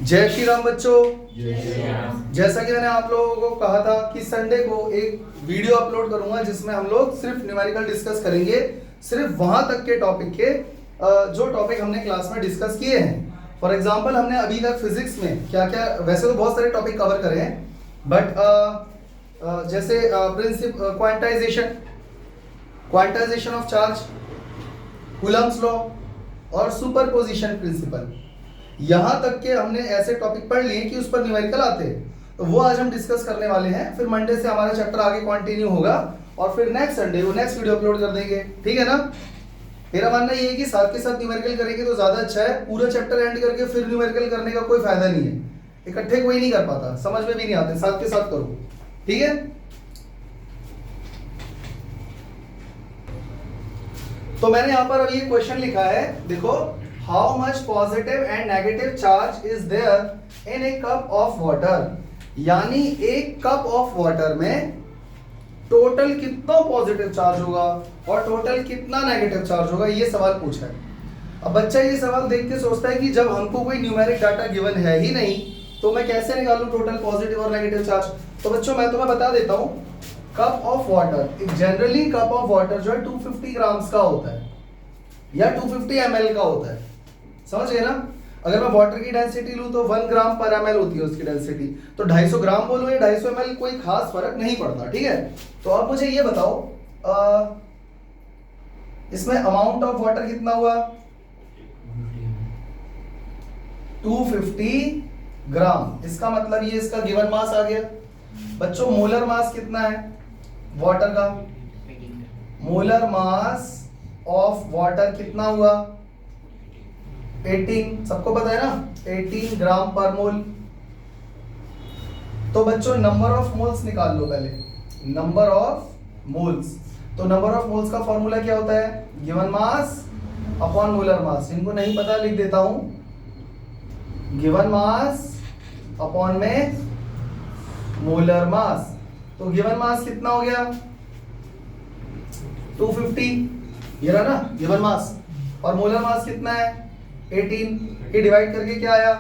जय श्री राम बच्चों। जय श्री राम। जैसा कि मैंने आप लोगों को कहा था कि संडे को एक वीडियो अपलोड करूंगा जिसमें हम लोग सिर्फ न्यूमेरिकल डिस्कस करेंगे, सिर्फ वहां तक के टॉपिक के जो टॉपिक हमने क्लास में डिस्कस किए हैं। फॉर एग्जांपल हमने अभी तक फिजिक्स में क्या क्या, वैसे तो बहुत सारे टॉपिक कवर करे हैं, बट जैसे quantization of charge, Coulomb's law और सुपरपोजिशन प्रिंसिपल, यहां तक के हमने ऐसे टॉपिक पढ़ लिए कि उस पर न्यूमेरिकल आते हैं। तो वो आज हम डिस्कस करने वाले हैं। फिर मंडे से हमारा चैप्टर आगे कंटिन्यू होगा और फिर नेक्स्ट संडे वो नेक्स्ट वीडियो अपलोड कर देंगे, ठीक है ना। मेरा मानना ये है कि साथ के साथ न्यूमेरिकल करेंगे तो ज्यादा अच्छा है। पूरा चैप्टर एंड करके फिर न्यूमेरिकल करने का कोई फायदा नहीं है, इकट्ठे कोई नहीं कर पाता, समझ में भी नहीं आते। साथ के साथ करो, ठीक है। तो मैंने यहां पर अभी एक क्वेश्चन लिखा है, देखो, how much positive and negative charge is there in a cup of water. यानी एक कप ऑफ वाटर में टोटल कितना पॉजिटिव चार्ज होगा और टोटल कितना नेगेटिव चार्ज होगा, ये सवाल पूछा है। अब बच्चा ये सवाल देख के सोचता है कि जब हमको कोई न्यूमेरिक डाटा गिवन है ही नहीं तो मैं कैसे निकालूं टोटल पॉजिटिव और नेगेटिव चार्ज। तो बच्चों मैं तुम्हें बता देता हूं, cup of water, generally cup of water जो है 250 ग्राम्स का होता है या 250 ml का होता है, समझ गए ना। अगर मैं वाटर की डेंसिटी लूं तो 1 ग्राम पर ml होती है उसकी डेंसिटी, तो 250 ग्राम बोलूं या 250 ml कोई खास फर्क नहीं पड़ता, ठीक है। तो अब मुझे ये बताओ, इसमें अमाउंट ऑफ वाटर कितना हुआ, 250 ग्राम। इसका मतलब ये इसका गिवन मास आ गया। बच्चों मोलर मास कितना है वाटर का, मोलर मास ऑफ वाटर कितना हुआ, 18, सबको पता है ना, 18 ग्राम पर मोल। तो बच्चों नंबर ऑफ मोल्स निकाल लो पहले, नंबर ऑफ मोल्स। तो नंबर ऑफ मोल्स का फॉर्मूला क्या होता है, given mass upon molar mass. जिनको नहीं पता लिख देता हूं, गिवन मास अपॉन में मोलर मास। तो गिवन मास कितना हो गया 250, ये रहा ना गिवन मास, और मोलर मास कितना है 18, ये डिवाइड करके क्या आया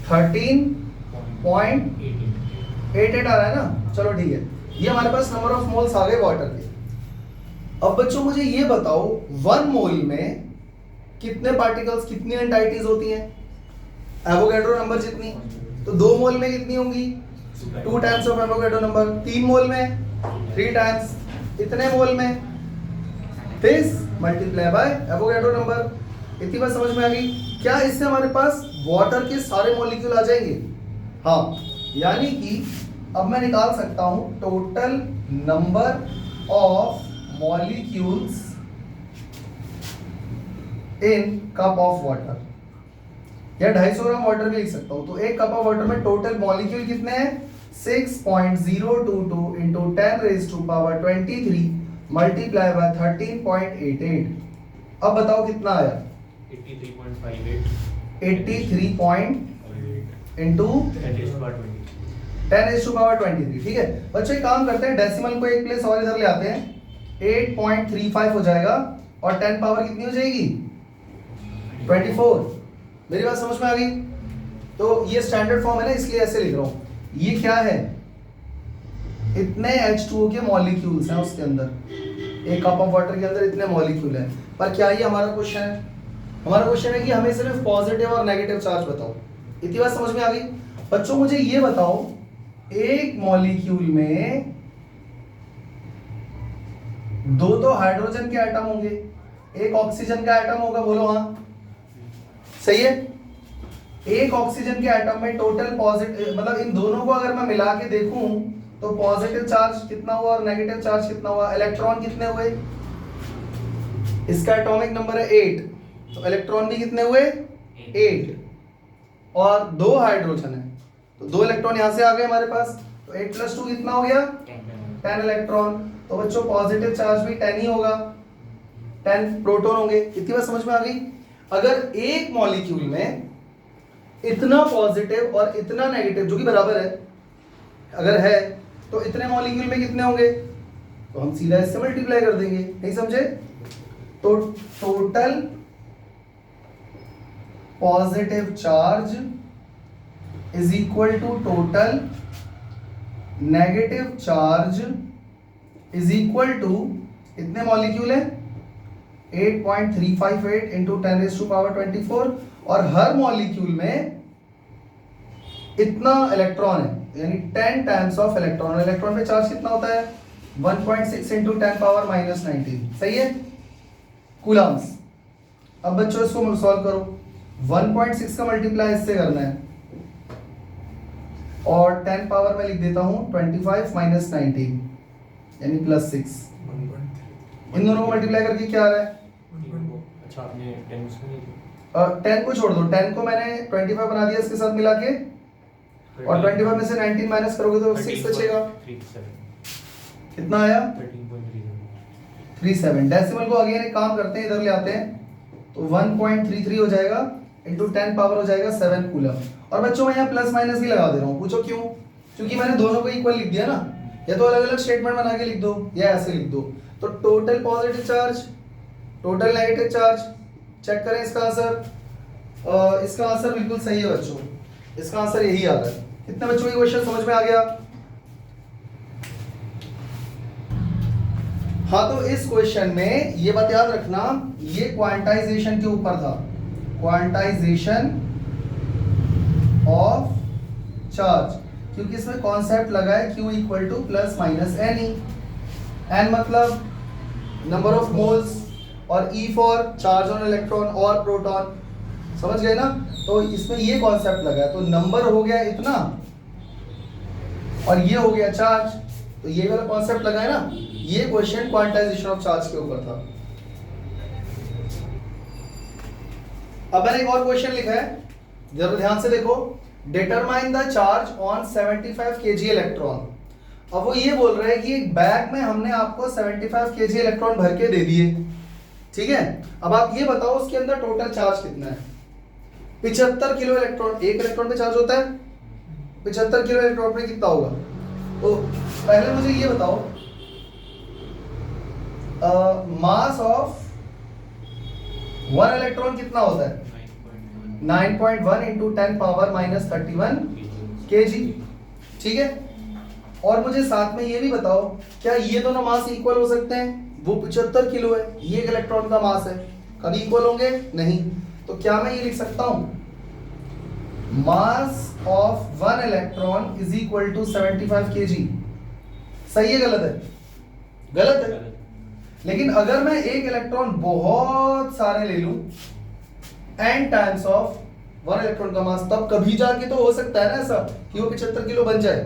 13.88 आ रहा है ना। चलो ठीक है, ये हमारे पास नंबर ऑफ मोल्स आ गए वाटर के। अब बच्चों मुझे ये बताओ 1 मोल में कितने पार्टिकल्स, कितनी एंटाइटीज होती हैं, एवोगैड्रो नंबर जितनी। तो 2 मोल में कितनी होंगी 2 टाइम्स ऑफ एवोगैड्रो नंबर, 3 मोल में 3 टाइम्स, इतने मोल में this multiply by Avogadro number. इतनी बात समझ में आ गई क्या। इससे हमारे पास वाटर के सारे मॉलिक्यूल आ जाएंगे, हाँ। यानी कि अब मैं निकाल सकता हूं total number of molecules in cup of water, या 250 ग्राम वाटर भी लिख सकता हूं। तो एक कप ऑफ वाटर में टोटल मॉलिक्यूल कितने हैं 6.022 इंटू 10⁻23 मल्टीप्लाई बाय 13.88। अब बताओ कितना आया 83 इंटू 10⁻23, ठीक है। बच्चों एक काम करते हैं, डेसिमल को एक प्लेस और इधर ले आते हैं, 8.35 हो जाएगा और 10 पावर कितनी हो जाएगी 24। मेरी बात समझ में आ गई। तो ये स्टैंडर्ड फॉर्म है ना, इसलिए ऐसे लिख रहा हूं। ये क्या है, इतने H2O के मॉलिक्यूल्स हैं उसके अंदर, एक कप ऑफ वाटर के अंदर इतने मॉलिक्यूल हैं। पर क्या ये हमारा क्वेश्चन है, हमारा क्वेश्चन है कि हमें सिर्फ पॉजिटिव और नेगेटिव चार्ज बताओ। इतनी बात समझ में आ गई। बच्चों मुझे ये बताओ, एक मॉलिक्यूल में 2 तो हाइड्रोजन के एटम होंगे, एक ऑक्सीजन का एटम होगा, बोलो हाँ सही है। एक ऑक्सीजन के एटम में टोटल पॉजिटिव, मतलब इन दोनों को अगर मैं मिला के देखूं तो पॉजिटिव चार्ज कितना हुआ और नेगेटिव चार्ज कितना हुआ, इलेक्ट्रॉन कितने हुए, इसका एटॉमिक नंबर है 8, तो इलेक्ट्रॉन भी कितने हुए 8, और 2 हाइड्रोजन है तो 2 इलेक्ट्रॉन यहां से आ गए हमारे पास, तो 8 + 2 कितना हो गया 10 इलेक्ट्रॉन। तो बच्चों पॉजिटिव चार्ज भी 10 ही होगा, 10 प्रोटॉन होंगे। इतनी बात समझ में आ गई। अगर एक मॉलिक्यूल में इतना पॉजिटिव और इतना नेगेटिव जो कि बराबर है अगर है, तो इतने मॉलिक्यूल में कितने होंगे, तो हम सीधा इससे मल्टीप्लाई कर देंगे, नहीं समझे। तो total positive charge is equal to total negative charge is equal to, इतने मॉलिक्यूल है 8.358 इंटू 10⁻²4, और हर मॉलिक्यूल में इतना इलेक्ट्रॉन है, यानी 10 टाइम्स ऑफ इलेक्ट्रॉन। इलेक्ट्रॉन पे चार्ज कितना होता है 1.6 इंटू 10⁻−19, सही है, कूलम्स। अब बच्चों इसको सॉल्व करो, 1.6 का मल्टीप्लाई इससे करना है, और 10 पावर में लिख देता हूं 25 माइनस 19 यानी +6। इन दोनों को मल्टीप्लाई करके क्या आ रहा है, अच्छा आपने 10 को छोड़ दो, 10 को मैंने 25 बना दिया इसके साथ मिला के, और 25 में से 19 माइनस करोगे तो 6 बचेगा। कितना आया 13.37। डेसिमल को अगेन एक काम करते हैं, इधर ले आते हैं, तो 1.33 हो जाएगा इंटू 10 पावर हो जाएगा 7 कूलम। और बच्चों मैं यहाँ प्लस माइनस भी लगा दे रहा हूँ, पूछो क्यों, क्योंकि मैंने दोनों को इक्वल लिख दिया ना, या तो अलग अलग स्टेटमेंट बना के लिख दो या ऐसे लिख दो। तो total positive charge, total negative charge, check करें इसका आंसर। इसका आंसर बिल्कुल सही है बच्चों, इसका आंसर यही आ रहा है। कितने बच्चों को क्वेश्चन समझ में आ गया? हाँ, तो इस क्वेश्चन में ये बात याद रखना, ये क्वांटाइजेशन के ऊपर था, क्वांटाइजेशन ऑफ चार्ज, क्योंकि इसमें कॉन्सेप्ट लगा है Q equal to plus minus NE, N मतलब नंबर ऑफ मोल्स, और E for charge on electron और प्रोटॉन, समझ गए ना? तो इसमें ये कॉन्सेप्ट लगा है, तो नंबर हो गया इतना और ये हो गया चार्ज, तो ये वाला कॉन्सेप्ट लगा है ना। ये क्वेश्चन क्वांटाइजेशन ऑफ चार्ज के ऊपर था। अब मैंने एक और क्वेश्चन लिखा है, जरा ध्यान से देखो, determine the charge on 75 kg electron. अब वो ये बोल रहे हैं कि एक बैग में हमने आपको 75 kg इलेक्ट्रॉन भर के दे दिए, ठीक है। अब आप ये बताओ उसके अंदर टोटल चार्ज कितना है। 75 किलो इलेक्ट्रॉन, एक इलेक्ट्रॉन पे चार्ज होता है 75 किलो इलेक्ट्रॉन पे कितना होगा। तो पहले मुझे ये बताओ, मास ऑफ वन इलेक्ट्रॉन कितना होता है 9.1 इंटू 10 पावर माइनस 31 kg, ठीक है। और मुझे साथ में ये भी बताओ, क्या ये दोनों मास इक्वल हो सकते हैं? वो 75 किलो है, ये एक इलेक्ट्रॉन का मास है, कभी इक्वल होंगे नहीं। तो क्या मैं ये लिख सकता हूं, mass of one electron is equal to 75 kg? सही है गलत है? गलत है। लेकिन अगर मैं एक इलेक्ट्रॉन बहुत सारे ले लूं n times of one electron का मास, तब कभी जाके तो हो सकता है ना ऐसा कि वो 75 किलो बन जाए।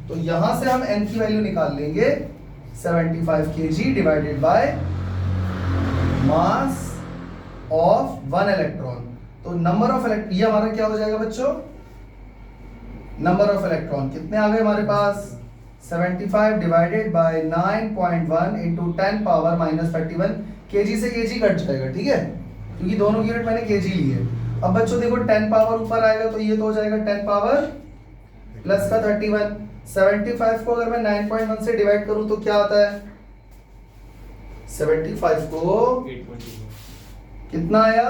तो यहां से हम n की वैल्यू निकाल लेंगे 75 kg divided by mass of one electron. तो नंबर ऑफ इलेक्ट्रॉन, ये हमारा क्या हो जाएगा बच्चों, नंबर ऑफ इलेक्ट्रॉन कितने आ गए हमारे पास, 75 divided by 9.1 into 10 power minus 31। kg से kg कट जाएगा, ठीक है, क्योंकि दोनों यूनिट मैंने kg ली है। अब बच्चों देखो 10 पावर ऊपर आएगा तो ये तो हो जाएगा 10 पावर प्लस का 31। 75 को अगर मैं 9.1 से डिवाइड करूं तो क्या आता है, 75 को 8.24 कितना आया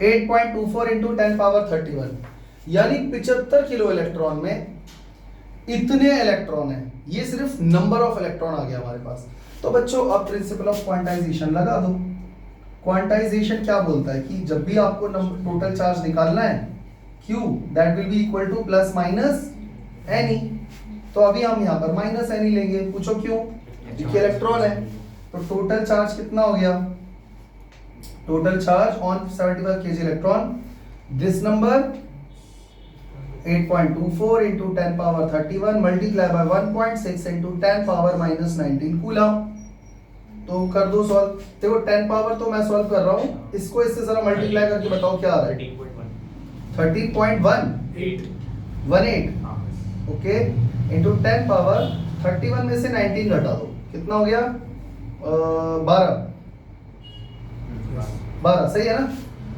8.24 इंटू 10 पावर 31, यानी 75 किलो इलेक्ट्रॉन में इतने इलेक्ट्रॉन है। ये सिर्फ नंबर ऑफ इलेक्ट्रॉन आ गया हमारे पास। तो बच्चों अब प्रिंसिपल ऑफ क्वांटाइजेशन लगा दो। क्वांटाइजेशन क्या बोलता है कि जब भी आपको टोटल चार्ज निकालना है Q that will be equal to plus minus NE। तो अभी हम यहाँ पर माइनस NE लेंगे, पूछो क्यों, क्योंकि इलेक्ट्रॉन है। तो टोटल चार्ज कितना हो गया, total charge on 75 kg electron, this number 8.24 into 10 power 31 multiply by 1.6 into 10 power minus 19 coulomb. तो कर दो सॉल्व। देखो 10 पावर तो मैं सॉल्व कर रहा हूँ, इसको इससे जरा मल्टीप्लाई करके बताओ क्या आ रहा है, 13.18 ओके इंटू 10 पावर 31 में से 19 घटा दो, कितना हो गया 12 सही है ना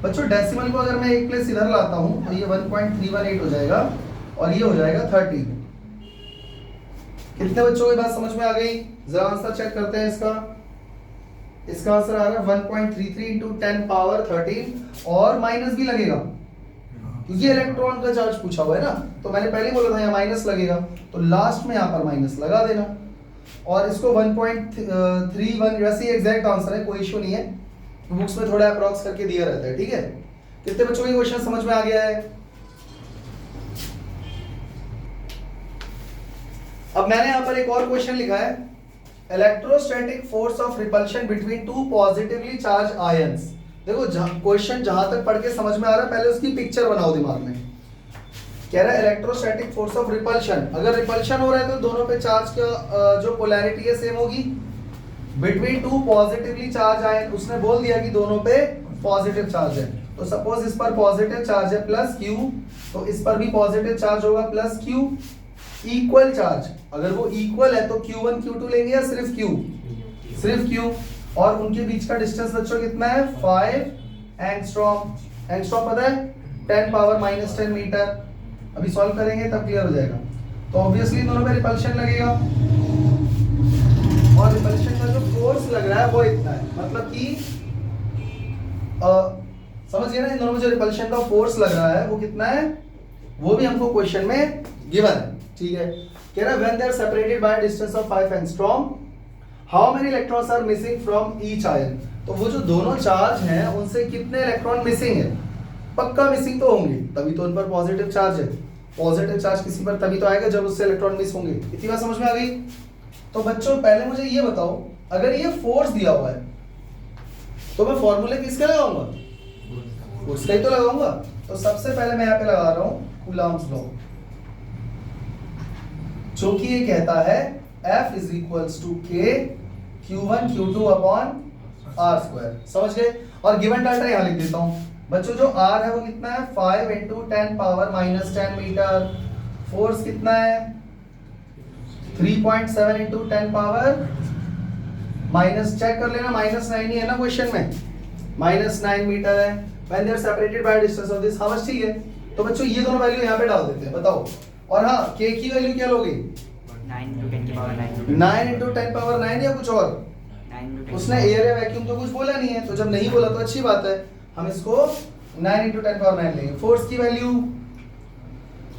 बच्चों। डेसिमल को अगर मैं एक प्लेस इधर लाता हूं तो ये 1.318 हो जाएगा और ये हो जाएगा 30। कितने बच्चों को बात समझ में आ गई? जरा आंसर चेक करते हैं इसका। इसका आंसर आ रहा है 1.33 इंटू 10 पावर 13 और माइनस भी लगेगा क्योंकि इलेक्ट्रॉन का चार्ज पूछा हुआ है ना, तो मैंने पहले बोला था यहाँ माइनस लगेगा, तो लास्ट में यहाँ पर माइनस लगा देना। और इसको 1.31 वैसे ही एग्जैक्ट आंसर है, कोई इशू नहीं है, बुक्स में थोड़ा अप्रॉक्स करके दिया रहता है, ठीक है। कितने बच्चों को क्वेश्चन समझ में आ गया है? अब मैंने यहाँ पर एक और क्वेश्चन लिखा है, electrostatic force of repulsion between two positively charge ions. देखो क्वेश्चन जहां तक पढ़ के समझ में आ रहा है, पहले उसकी पिक्चर बनाओ दिमाग में। कह रहा है इलेक्ट्रोस्टैटिक फोर्स ऑफ रिपल्शन, अगर रिपल्शन हो रहा है तो दोनों पे चार्ज का जो पोलैरिटी है सेम होगी। Between two positively charge ion, उसने बोल दिया कि दोनों पे पॉजिटिव चार्ज है, तो सपोज इस पर पॉजिटिव चार्ज है प्लस Q, तो इस पर भी पॉजिटिव चार्ज होगा प्लस Q। इक्वल चार्ज, अगर वो इक्वल है तो Q1 Q2 लेंगे या सिर्फ Q? सिर्फ Q। और उनके बीच का डिस्टेंस बच्चों कितना है? 5 एंगस्ट्रॉम। एंगस्ट्रॉम पता है? 10 पावर -10 मीटर। अभी सॉल्व करेंगे तब क्लियर हो जाएगा। तो ऑब्वियसली दोनों पे रिपल्शन लगेगा, और रिपल्शन का जो फोर्स लग रहा है वो इतना है, मतलब कि समझ गए ना, इन दोनों में जो रिपल्शन का फोर्स लग रहा है वो कितना है, वो भी हमको क्वेश्चन में गिवन है, ठीक है। कह रहा है when they are separated by distance of 5 angstrom, how many electrons are missing from each ion. तो वो जो दोनों चार्ज हैं उनसे कितने इलेक्ट्रॉन मिसिंग है? पक्का मिसिंग तो होंगे, तभी तो उन पर पॉजिटिव चार्ज है। पॉजिटिव चार्ज किसी पर तभी तो आएगा जब उससे इलेक्ट्रॉन मिस होंगे। इतनी बात समझ में आ गई? तो बच्चों पहले मुझे ये बताओ, अगर ये फोर्स दिया हुआ है तो मैं फॉर्मूले किसके लगाऊंगा? फोर्स का ही तो लगाऊंगा। तो सबसे पहले मैं यहाँ पे लगा रहा हूँ कूलम्ब्स लॉ, जो कि ये कहता है F is equals to K Q1 Q2 upon R²। समझ गए? और गिवन डाटा यहाँ लिख देता हूँ बच्चों। जो R है वो कितना है? 5 इंटू 10 पावर -10 मीटर। फोर्स कितना है? 3.7 इंटू 10 पावर माइनस, चेक कर लेना, -9 ही है ना क्वेश्चन में, -9 मीटर है। When they are separated by distance of this, हाँ बस ठीक है। तो बच्चों ये दोनों वैल्यू यहाँ पे डाल देते हैं, बताओ। और हाँ, K की वैल्यू क्या लोगे? 9 into 10 की पावर 9 9 इंटू 10 पावर 9 या कुछ और? 9 into 10 उसने एयर या वैक्यूम तो कुछ बोला नहीं है, तो जब नहीं बोला तो अच्छी बात है, हम इसको 9 इंटू 10 पावर 9 लेंगे। फोर्स की value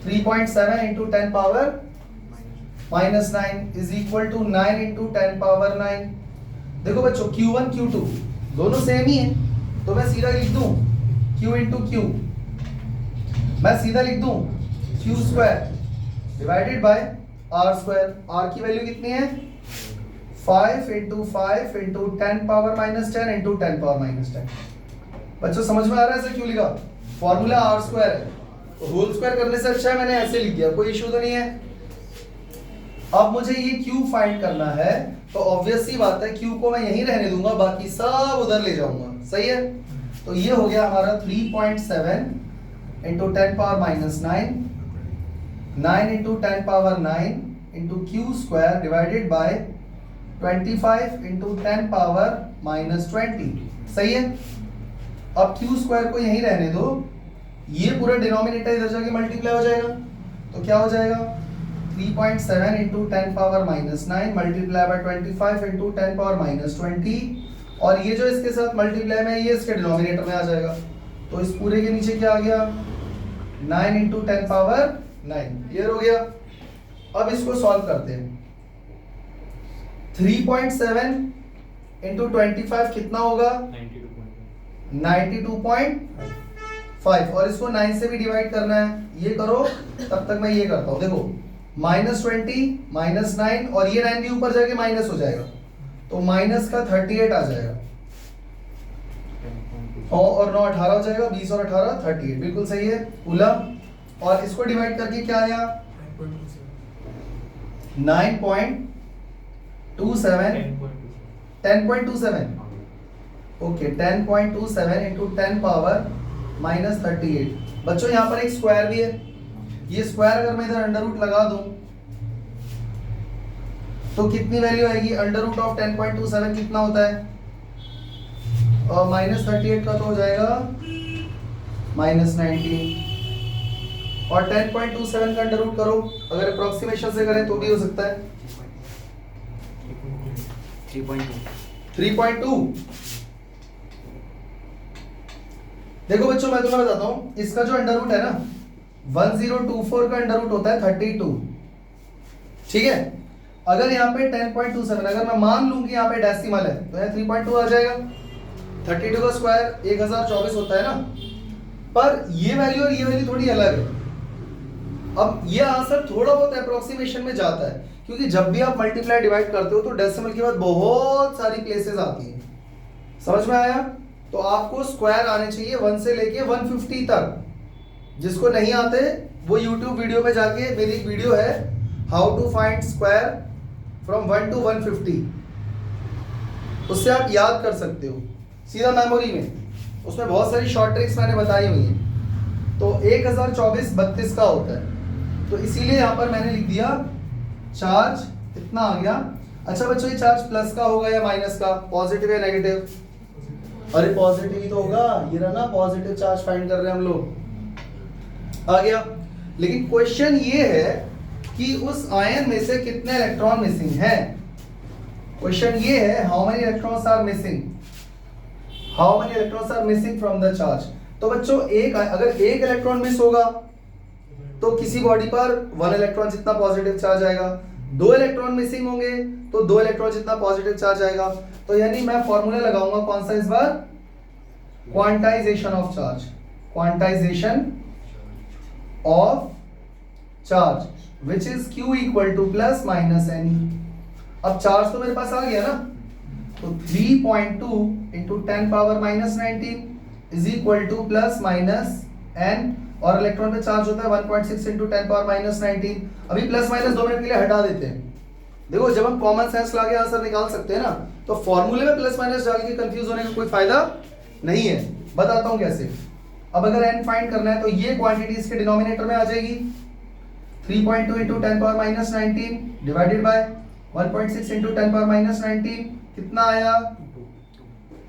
3.7 into 10 power -9 is equal to 9 into 10 power 9। देखो बच्चों Q1 Q2 दोनों सेम ही है, तो मैं सीधा लिख दूं Q इंटू Q, मैं सीधा लिख दूं Q² divided by R²। R की वैल्यू कितनी है? 5 into 5 into 10 power -10 into 10 power -10। बच्चों समझ में आ रहा है ऐसे क्यों लिखा? फॉर्मूला R² है, तो होल स्क्वायर करने से अच्छा है मैंने ऐसे लिख दिया, कोई इशू तो नहीं है। अब मुझे ये Q फाइंड करना है, तो ऑब्वियस सी बात है Q को मैं यहीं रहने दूंगा, बाकी सब उधर ले जाऊंगा, सही है। तो ये हो गया हमारा 3.7 into 10 power -9, 9 into 10 power 9 into Q² divided by 25 into 10 power -20, सही है। अब Q² को यहीं रहने दो, ये पूरा डिनोमिनेटर इधर जाके मल्टीप्लाई हो जाएगा, तो क्या हो जाएगा? 3.7 into 10 power -9 multiply by 25 into 10 power -20, और ये जो इसके साथ मल्टीप्लाई में ये इसके डिनोमिनेटर में आ जाएगा, तो इस पूरे के नीचे क्या आ गया? 9 इंटू 10 पावर 9। क्लियर हो गया? अब इसको सॉल्व करते हैं। 3.7 इंटू 25 कितना होगा? 92.5, और इसको 9 से भी डिवाइड करना है, ये करो, तब तक मैं ये करता हूँ। देखो -20 -9, और ये 9 भी ऊपर जाके माइनस हो जाएगा, तो माइनस का 38 आ जाएगा, और 9 18 हो जाएगा, 20 और 18 38, बिल्कुल सही है कूलम। और इसको डिवाइड करके क्या आया? 9.27 10.27, ओके 10.27 इंटू 10 पावर -38। बच्चों यहाँ पर एक स्क्वायर भी है, ये स्क्वायर अगर मैं इधर अंडर रूट लगा दूं तो कितनी वैल्यू आएगी? अंडर रूट ऑफ 10.27 कितना होता है? और -38 का तो हो जाएगा -19, और 10.27 का अंडर रूट करो, अगर अप्रोक्सीमेशन से करें तो भी हो सकता है। 3.2 3.2। देखो बच्चों मैं तुम्हें बताता हूं, इसका जो अंडर रूट है ना 1024 का अंडर रूट होता है 32, ठीक है। अगर यहाँ पे 10.27 अगर मैं मान लूं कि यहाँ पे डेसिमल है तो यहाँ 3.2 आ जाएगा। 32 का स्क्वायर 1024 होता है ना, पर ये वैल्यू और ये वैल्यू थोड़ी अलग है। अब ये आंसर थोड़ा बहुत अप्रोक्सीमेशन में जाता है, क्योंकि जब भी आप मल्टीप्लाई डिवाइड करते हो तो डेसिमल के बाद बहुत सारी प्लेसेस आती हैं। समझ में आया? तो आपको स्क्वायर आने चाहिए 1 से लेके 150 तक। जिसको नहीं आते वो YouTube वीडियो पे जाके, मेरी एक वीडियो है how to find square from 1 to 150, उससे आप याद कर सकते हो सीधा मेमोरी में। उसमें बहुत सारी शॉर्ट ट्रिक्स मैंने बताई हुई हैं। तो 1024 32 का होता है, तो इसीलिए यहाँ पर मैंने लिख दिया चार्ज इतना आ गया। अच्छा बच्चों, ये चार्ज प्लस का होगा या माइनस का, पॉजिटिव या नेगेटिव? अरे पॉजिटिव ही तो होगा, ये रहा ना पॉजिटिव चार्ज फाइंड कर रहे हैं हम लोग। आ गया। लेकिन क्वेश्चन ये है कि उस आयन में से कितने इलेक्ट्रॉन मिसिंग है। क्वेश्चन ये है how many electrons are missing, how many electrons are missing from the charge. तो बच्चों अगर एक इलेक्ट्रॉन मिस होगा तो किसी बॉडी पर 1 इलेक्ट्रॉन जितना पॉजिटिव चार्ज आएगा। 2 इलेक्ट्रॉन मिसिंग होंगे तो 2 इलेक्ट्रॉन जितना पॉजिटिव चार्ज आएगा। तो यानी मैं फॉर्मूला लगाऊंगा कौन सा इस बार, quantization of charge, quantization of charge which is Q equal to plus minus n. अब चार्ज तो मेरे पास आ गया ना, तो 3.2 into 10 power minus 19 is equal to plus minus n, और इलेक्ट्रॉन पे चार्ज होता है 1.6 इंटू 10 पावर माइनस 19। अभी प्लस माइनस 2 मिनट के लिए हटा देते हैं। देखो जब हम कॉमन सेंस लाके आंसर निकाल सकते हैं ना, तो फॉर्मूले में प्लस माइनस डाल के कंफ्यूज होने का कोई फायदा नहीं है। बताता हूं कैसे। अब अगर n फाइंड करना है तो ये क्वांटिटी इसके डिनोमिनेटर में आ जाएगी, 3.2 into 10 power minus 19 divided by 1.6 into 10 power minus 19 कितना आया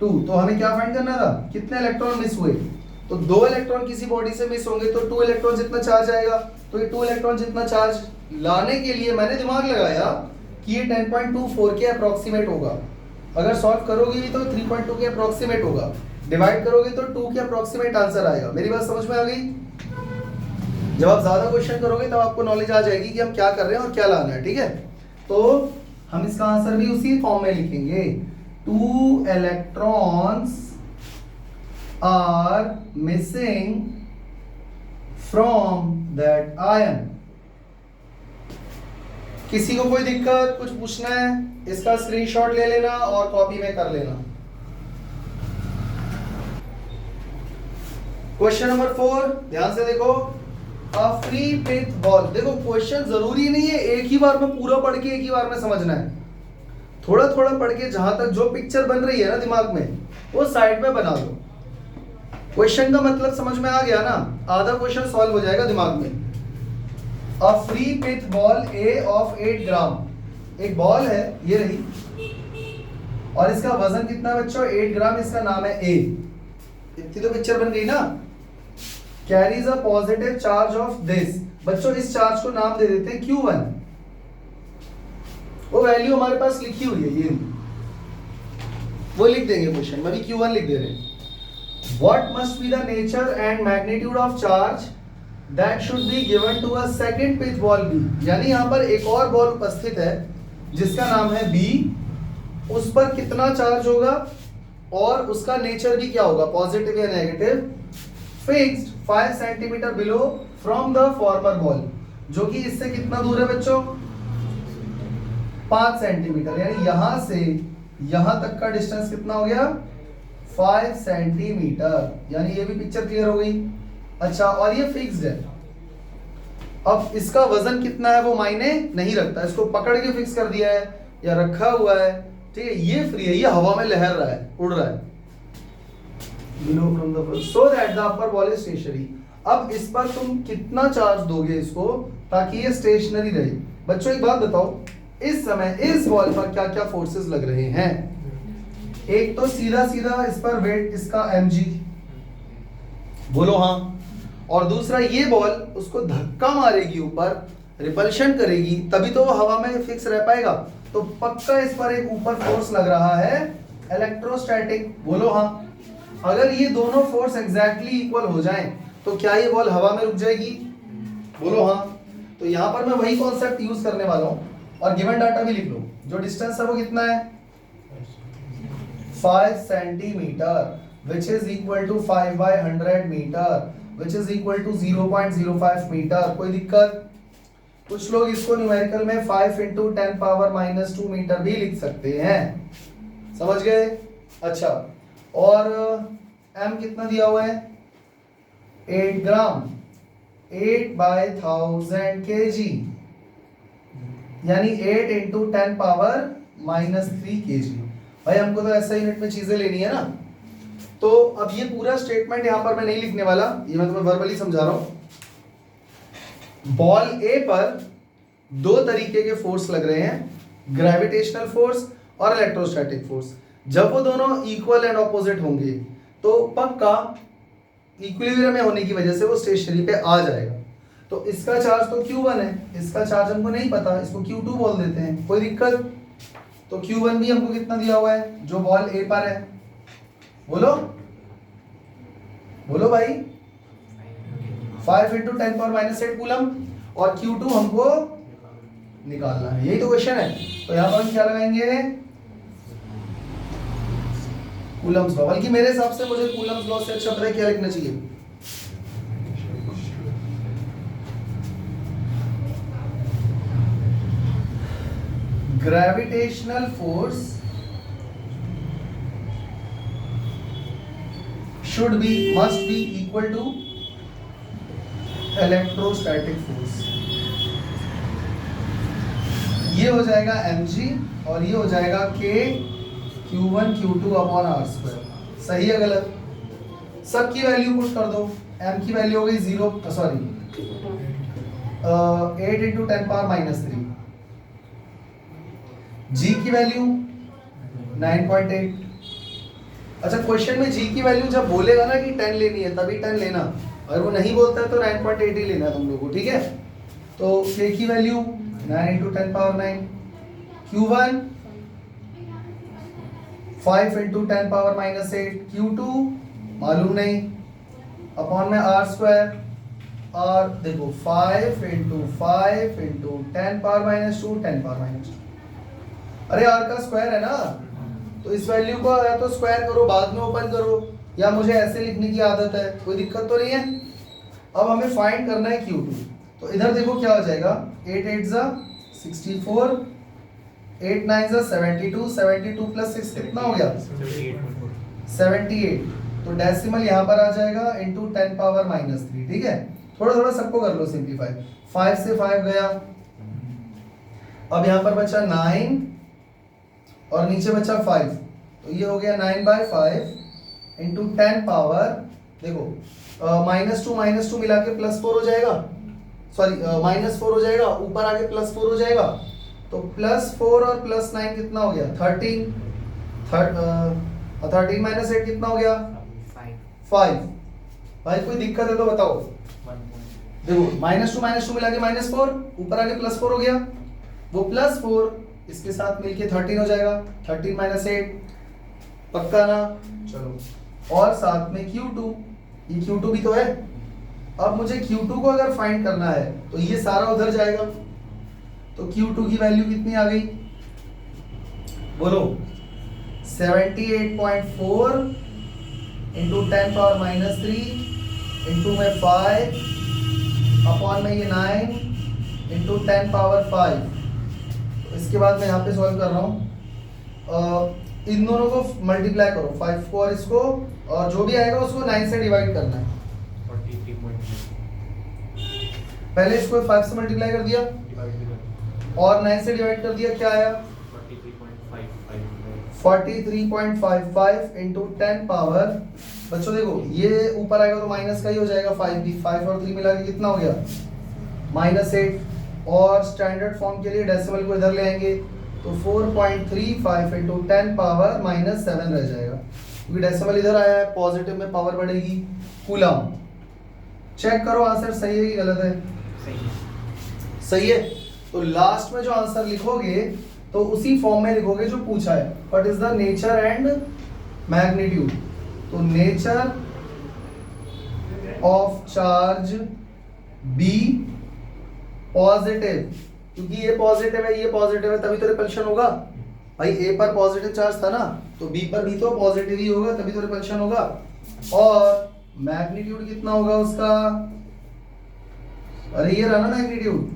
2। तो हमें क्या फाइंड करना था, कितने इलेक्ट्रॉन मिस हुए। तो 2 इलेक्ट्रॉन किसी बॉडी से मिस होंगे तो 2 इलेक्ट्रॉन जितना चार्ज आएगा। तो ये 2 इलेक्ट्रॉन जितना चार्ज लाने के लिए मैंने दिमाग लगाया कि ये 10.24 के अप्रोक्सीमेट होगा। अगर सॉल्व करोगे भी तो 3.2 के अप्रोक्सीमेट होगा, डिवाइड करोगे तो 2 के अप्रोक्सीमेट आंसर आएगा। मेरी बात समझ में आ गई? जब आप ज्यादा क्वेश्चन करोगे तब आपको नॉलेज आ जाएगी कि हम क्या कर रहे हैं और क्या लाना है, ठीक है। तो हम इसका आंसर भी उसी फॉर्म में लिखेंगे, 2 electrons are missing from that ion। किसी को कोई दिक्कत, कुछ पूछना है, इसका स्क्रीनशॉट ले लेना और कॉपी में कर लेना। क्वेश्चन नंबर 4 ध्यान से देखो, अ फ्री पिच बॉल। देखो क्वेश्चन जरूरी नहीं है एक ही बार में पूरा पढ़ के एक ही बार में समझना है, थोड़ा थोड़ा पढ़ के जहां तक जो पिक्चर बन रही है ना दिमाग में वो साइड में बना दो। क्वेश्चन का मतलब समझ में आ गया ना, आधा क्वेश्चन सॉल्व हो जाएगा दिमाग में। A free pitch ball A of 8 ग्राम, एक बॉल है ये रही, और इसका वजन कितना बच्चों 8 ग्राम, इसका नाम है ए। इतनी तो पिक्चर बन गई ना। Carries a positive charge of this, बच्चों इस चार्ज को नाम दे देते हैं Q1। वो वैल्यू हमारे पास लिखी हुई है, ये वो लिख देंगे क्वेश्चन में, अभी Q1 लिख दे रहे हैं। What must be the nature and magnitude of charge that should be given to a second pitch ball B। यानी यहाँ पर एक और बॉल उपस्थित है जिसका नाम है B, उस पर कितना चार्ज होगा और उसका नेचर भी क्या होगा, पॉजिटिव या negative. Fixed 5 centimetre below from the former ball, जो कि इससे कितना दूर है बच्चों 5 सेंटीमीटर, यानी यहां से यहां तक का डिस्टेंस कितना हो गया 5 सेंटीमीटर। यानी ये भी पिक्चर क्लियर हो गई। अच्छा, और ये फिक्स्ड है। अब इसका वजन कितना है वो मायने नहीं रखता, इसको पकड़ के फिक्स कर दिया है या रखा हुआ है, ठीक है। ये फ्री है, ये हवा में लहर रहा है, उड़ रहा है, below from the so that the upper ball is stationary. अब इस पर तुम कितना चार्ज दोगे इसको ताकि ये स्टेशनरी रहे। बच्चों एक बात बताओ, इस समय इस बॉल पर क्या क्या फोर्सेस लग रहे हैं। एक तो सीधा सीधा इस पर वेट इसका mg, बोलो हाँ। और दूसरा ये बॉल उसको धक्का मारेगी ऊपर, रिपल्शन करेगी, तभी तो वो हवा में फिक्स रह पाएगा। तो पक्का इस पर एक ऊपर फोर्स लग रहा है इलेक्ट्रोस्टैटिक, बोलो हाँ। अगर ये दोनों फोर्स एग्जैक्टली इक्वल हो जाएं तो क्या ये बॉल हवा में रुक जाएगी? बोलो हाँ। तो यहाँ पर मैं वही कॉन्सेप्ट यूज करने वाला हूँ और गिवन डाटा भी लिख लो। जो डिस्टेंस है वो कितना है? 5 centimetre which is equal to 5 by 100 metre which is equal to 0.05 metre. कोई दिक्कत? कुछ लोग इसको न्यूमेरिकल में 5 into 10 पावर माइनस 2 मीटर भी लिख सकते हैं। समझ गए? अच्छा, और m कितना दिया हुआ है? 8 ग्राम, 8 by 1000 kg, यानी 8 into 10 पावर माइनस 3 kg। भाई हमको तो ऐसा यूनिट में चीजें लेनी है ना। तो अब ये पूरा स्टेटमेंट यहां पर मैं नहीं लिखने वाला, ये मैं तुम्हें वर्बली समझा रहा हूं। बॉल ए पर दो तरीके के फोर्स लग रहे हैं, ग्रेविटेशनल फोर्स और इलेक्ट्रोस्टैटिक फोर्स। जब वो दोनों इक्वल एंड ऑपोजिट होंगे तो पक्का इक्विलिब्रियम में होने की वजह से वो स्टेशनरी पे आ जाएगा। तो इसका चार्ज तो Q1 है, इसका चार्ज हमको नहीं पता, इसको Q2 बोल देते हैं। कोई दिक्कत? तो Q1 भी हमको कितना दिया हुआ है जो बॉल ए पर है? बोलो बोलो भाई, 5 into 10 पावर माइनस 8 कूलम, और Q2 हमको निकालना है। यही तो क्वेश्चन है। तो यहां पर हम क्या लगाएंगे? Coulomb's law. बल्कि मेरे हिसाब से मुझे कूलम्स लॉ से अच्छा पता है क्या लिखना चाहिए? Gravitational force should be, must be equal to electrostatic force। ये हो जाएगा mg और ये हो जाएगा k q1 q2 upon r square. सही है गलत? सबकी वैल्यू पुट कर दो। m की वैल्यू हो गई 8 into 10 पावर माइनस 3, g की वैल्यू 9.8। अच्छा, क्वेश्चन में g की वैल्यू जब बोलेगा ना कि 10 लेनी है तभी 10 लेना, अगर वो नहीं बोलता है तो 9.8 ही लेना है तुम लोगों को, ठीक है? तो k की value 9 into 10 power 9, q1 5 into 10 power minus 8, q2 मालूम नहीं, अपॉन में r स्क्वायर, और देखो 5 into 5 into 10 power minus 2, 10 power minus 2। अरे r का स्क्वायर है ना, तो इस वैल्यू को या तो स्क्वायर करो बाद में ओपन करो, या मुझे ऐसे लिखने की आदत है, कोई दिक्कत तो नहीं है। अब हमें फाइंड करना है Q2। तो इधर देखो क्या हो जाएगा, 8 8 जा 64, 8 9 जा 72, 72 प्लस 6 कितना हो गया? 78। तो डेसिमल यहाँ पर आ जाएगा इंटू 10 पावर माइनस 3, ठीक है? थोड़ा थोड़ा सबको कर लो सिंप्लीफाई। 5 से 5 गया, अब यहाँ पर बचा 9 और नीचे बचा 5, तो ये हो गया 9/5 इंटू 10 पावर, देखो -2 मिला के +4 हो जाएगा, सॉरी -4 हो जाएगा, ऊपर आके +4 हो जाएगा, तो +4 और +9 कितना हो गया? 13 13 - 8 कितना हो गया? 5। भाई कोई दिक्कत है तो बताओ। देखो -2 मिला के -4, ऊपर आके +4 हो गया, वो +4 इसके साथ मिलके 13 हो जाएगा, 13 - 8 पक्का ना? चलो, और साथ में Q2, ये Q2 भी तो है। अब मुझे Q2 को अगर फाइंड करना है तो ये सारा उधर जाएगा, तो Q2 की वैल्यू कितनी आ गई? बोलो 78.4 इंटू 10 पावर माइनस 3 इंटू में 5 अपॉन में ये 9 इंटू 10 पावर 5। इसके बाद मैं यहाँ पे सॉल्व कर रहा हूँ, इन दोनों को मल्टीप्लाई करो, 5 को और इसको, और जो भी आएगा उसको 9 से डिवाइड करना है। 43.5। पहले इसको 5 से मल्टीप्लाई कर दिया और 9 से डिवाइड कर दिया, क्या आया? 43.55 इंटू 10 पावर, बच्चों देखो ये ऊपर आएगा तो माइनस का ही हो जाएगा, 5 भी, 5 और 3 मिला के कितना हो गया? -8। और स्टैंडर्ड फॉर्म के लिए डेसिमल को इधर ले आएंगे तो 4.35 इंटू 10 पावर -7 रह जाएगा, क्योंकि डेसिमल इधर आया है, पॉजिटिव में पावर बढ़ेगी। कूलम चेक करो आंसर सही है कि गलत है? सही है। तो लास्ट में जो आंसर लिखोगे तो उसी फॉर्म में लिखोगे जो पूछा है, what is the nature and magnitude. तो nature of charge be positive, क्योंकि ये पॉजिटिव है ये पॉजिटिव है तभी तो रिपल्शन होगा भाई। ए पर पॉजिटिव चार्ज था ना, तो बी पर भी तो पॉजिटिव ही होगा तभी तो रिपल्शन होगा। और मैग्नीट्यूड कितना होगा उसका, अरे ये रहा ना मैग्नीट्यूड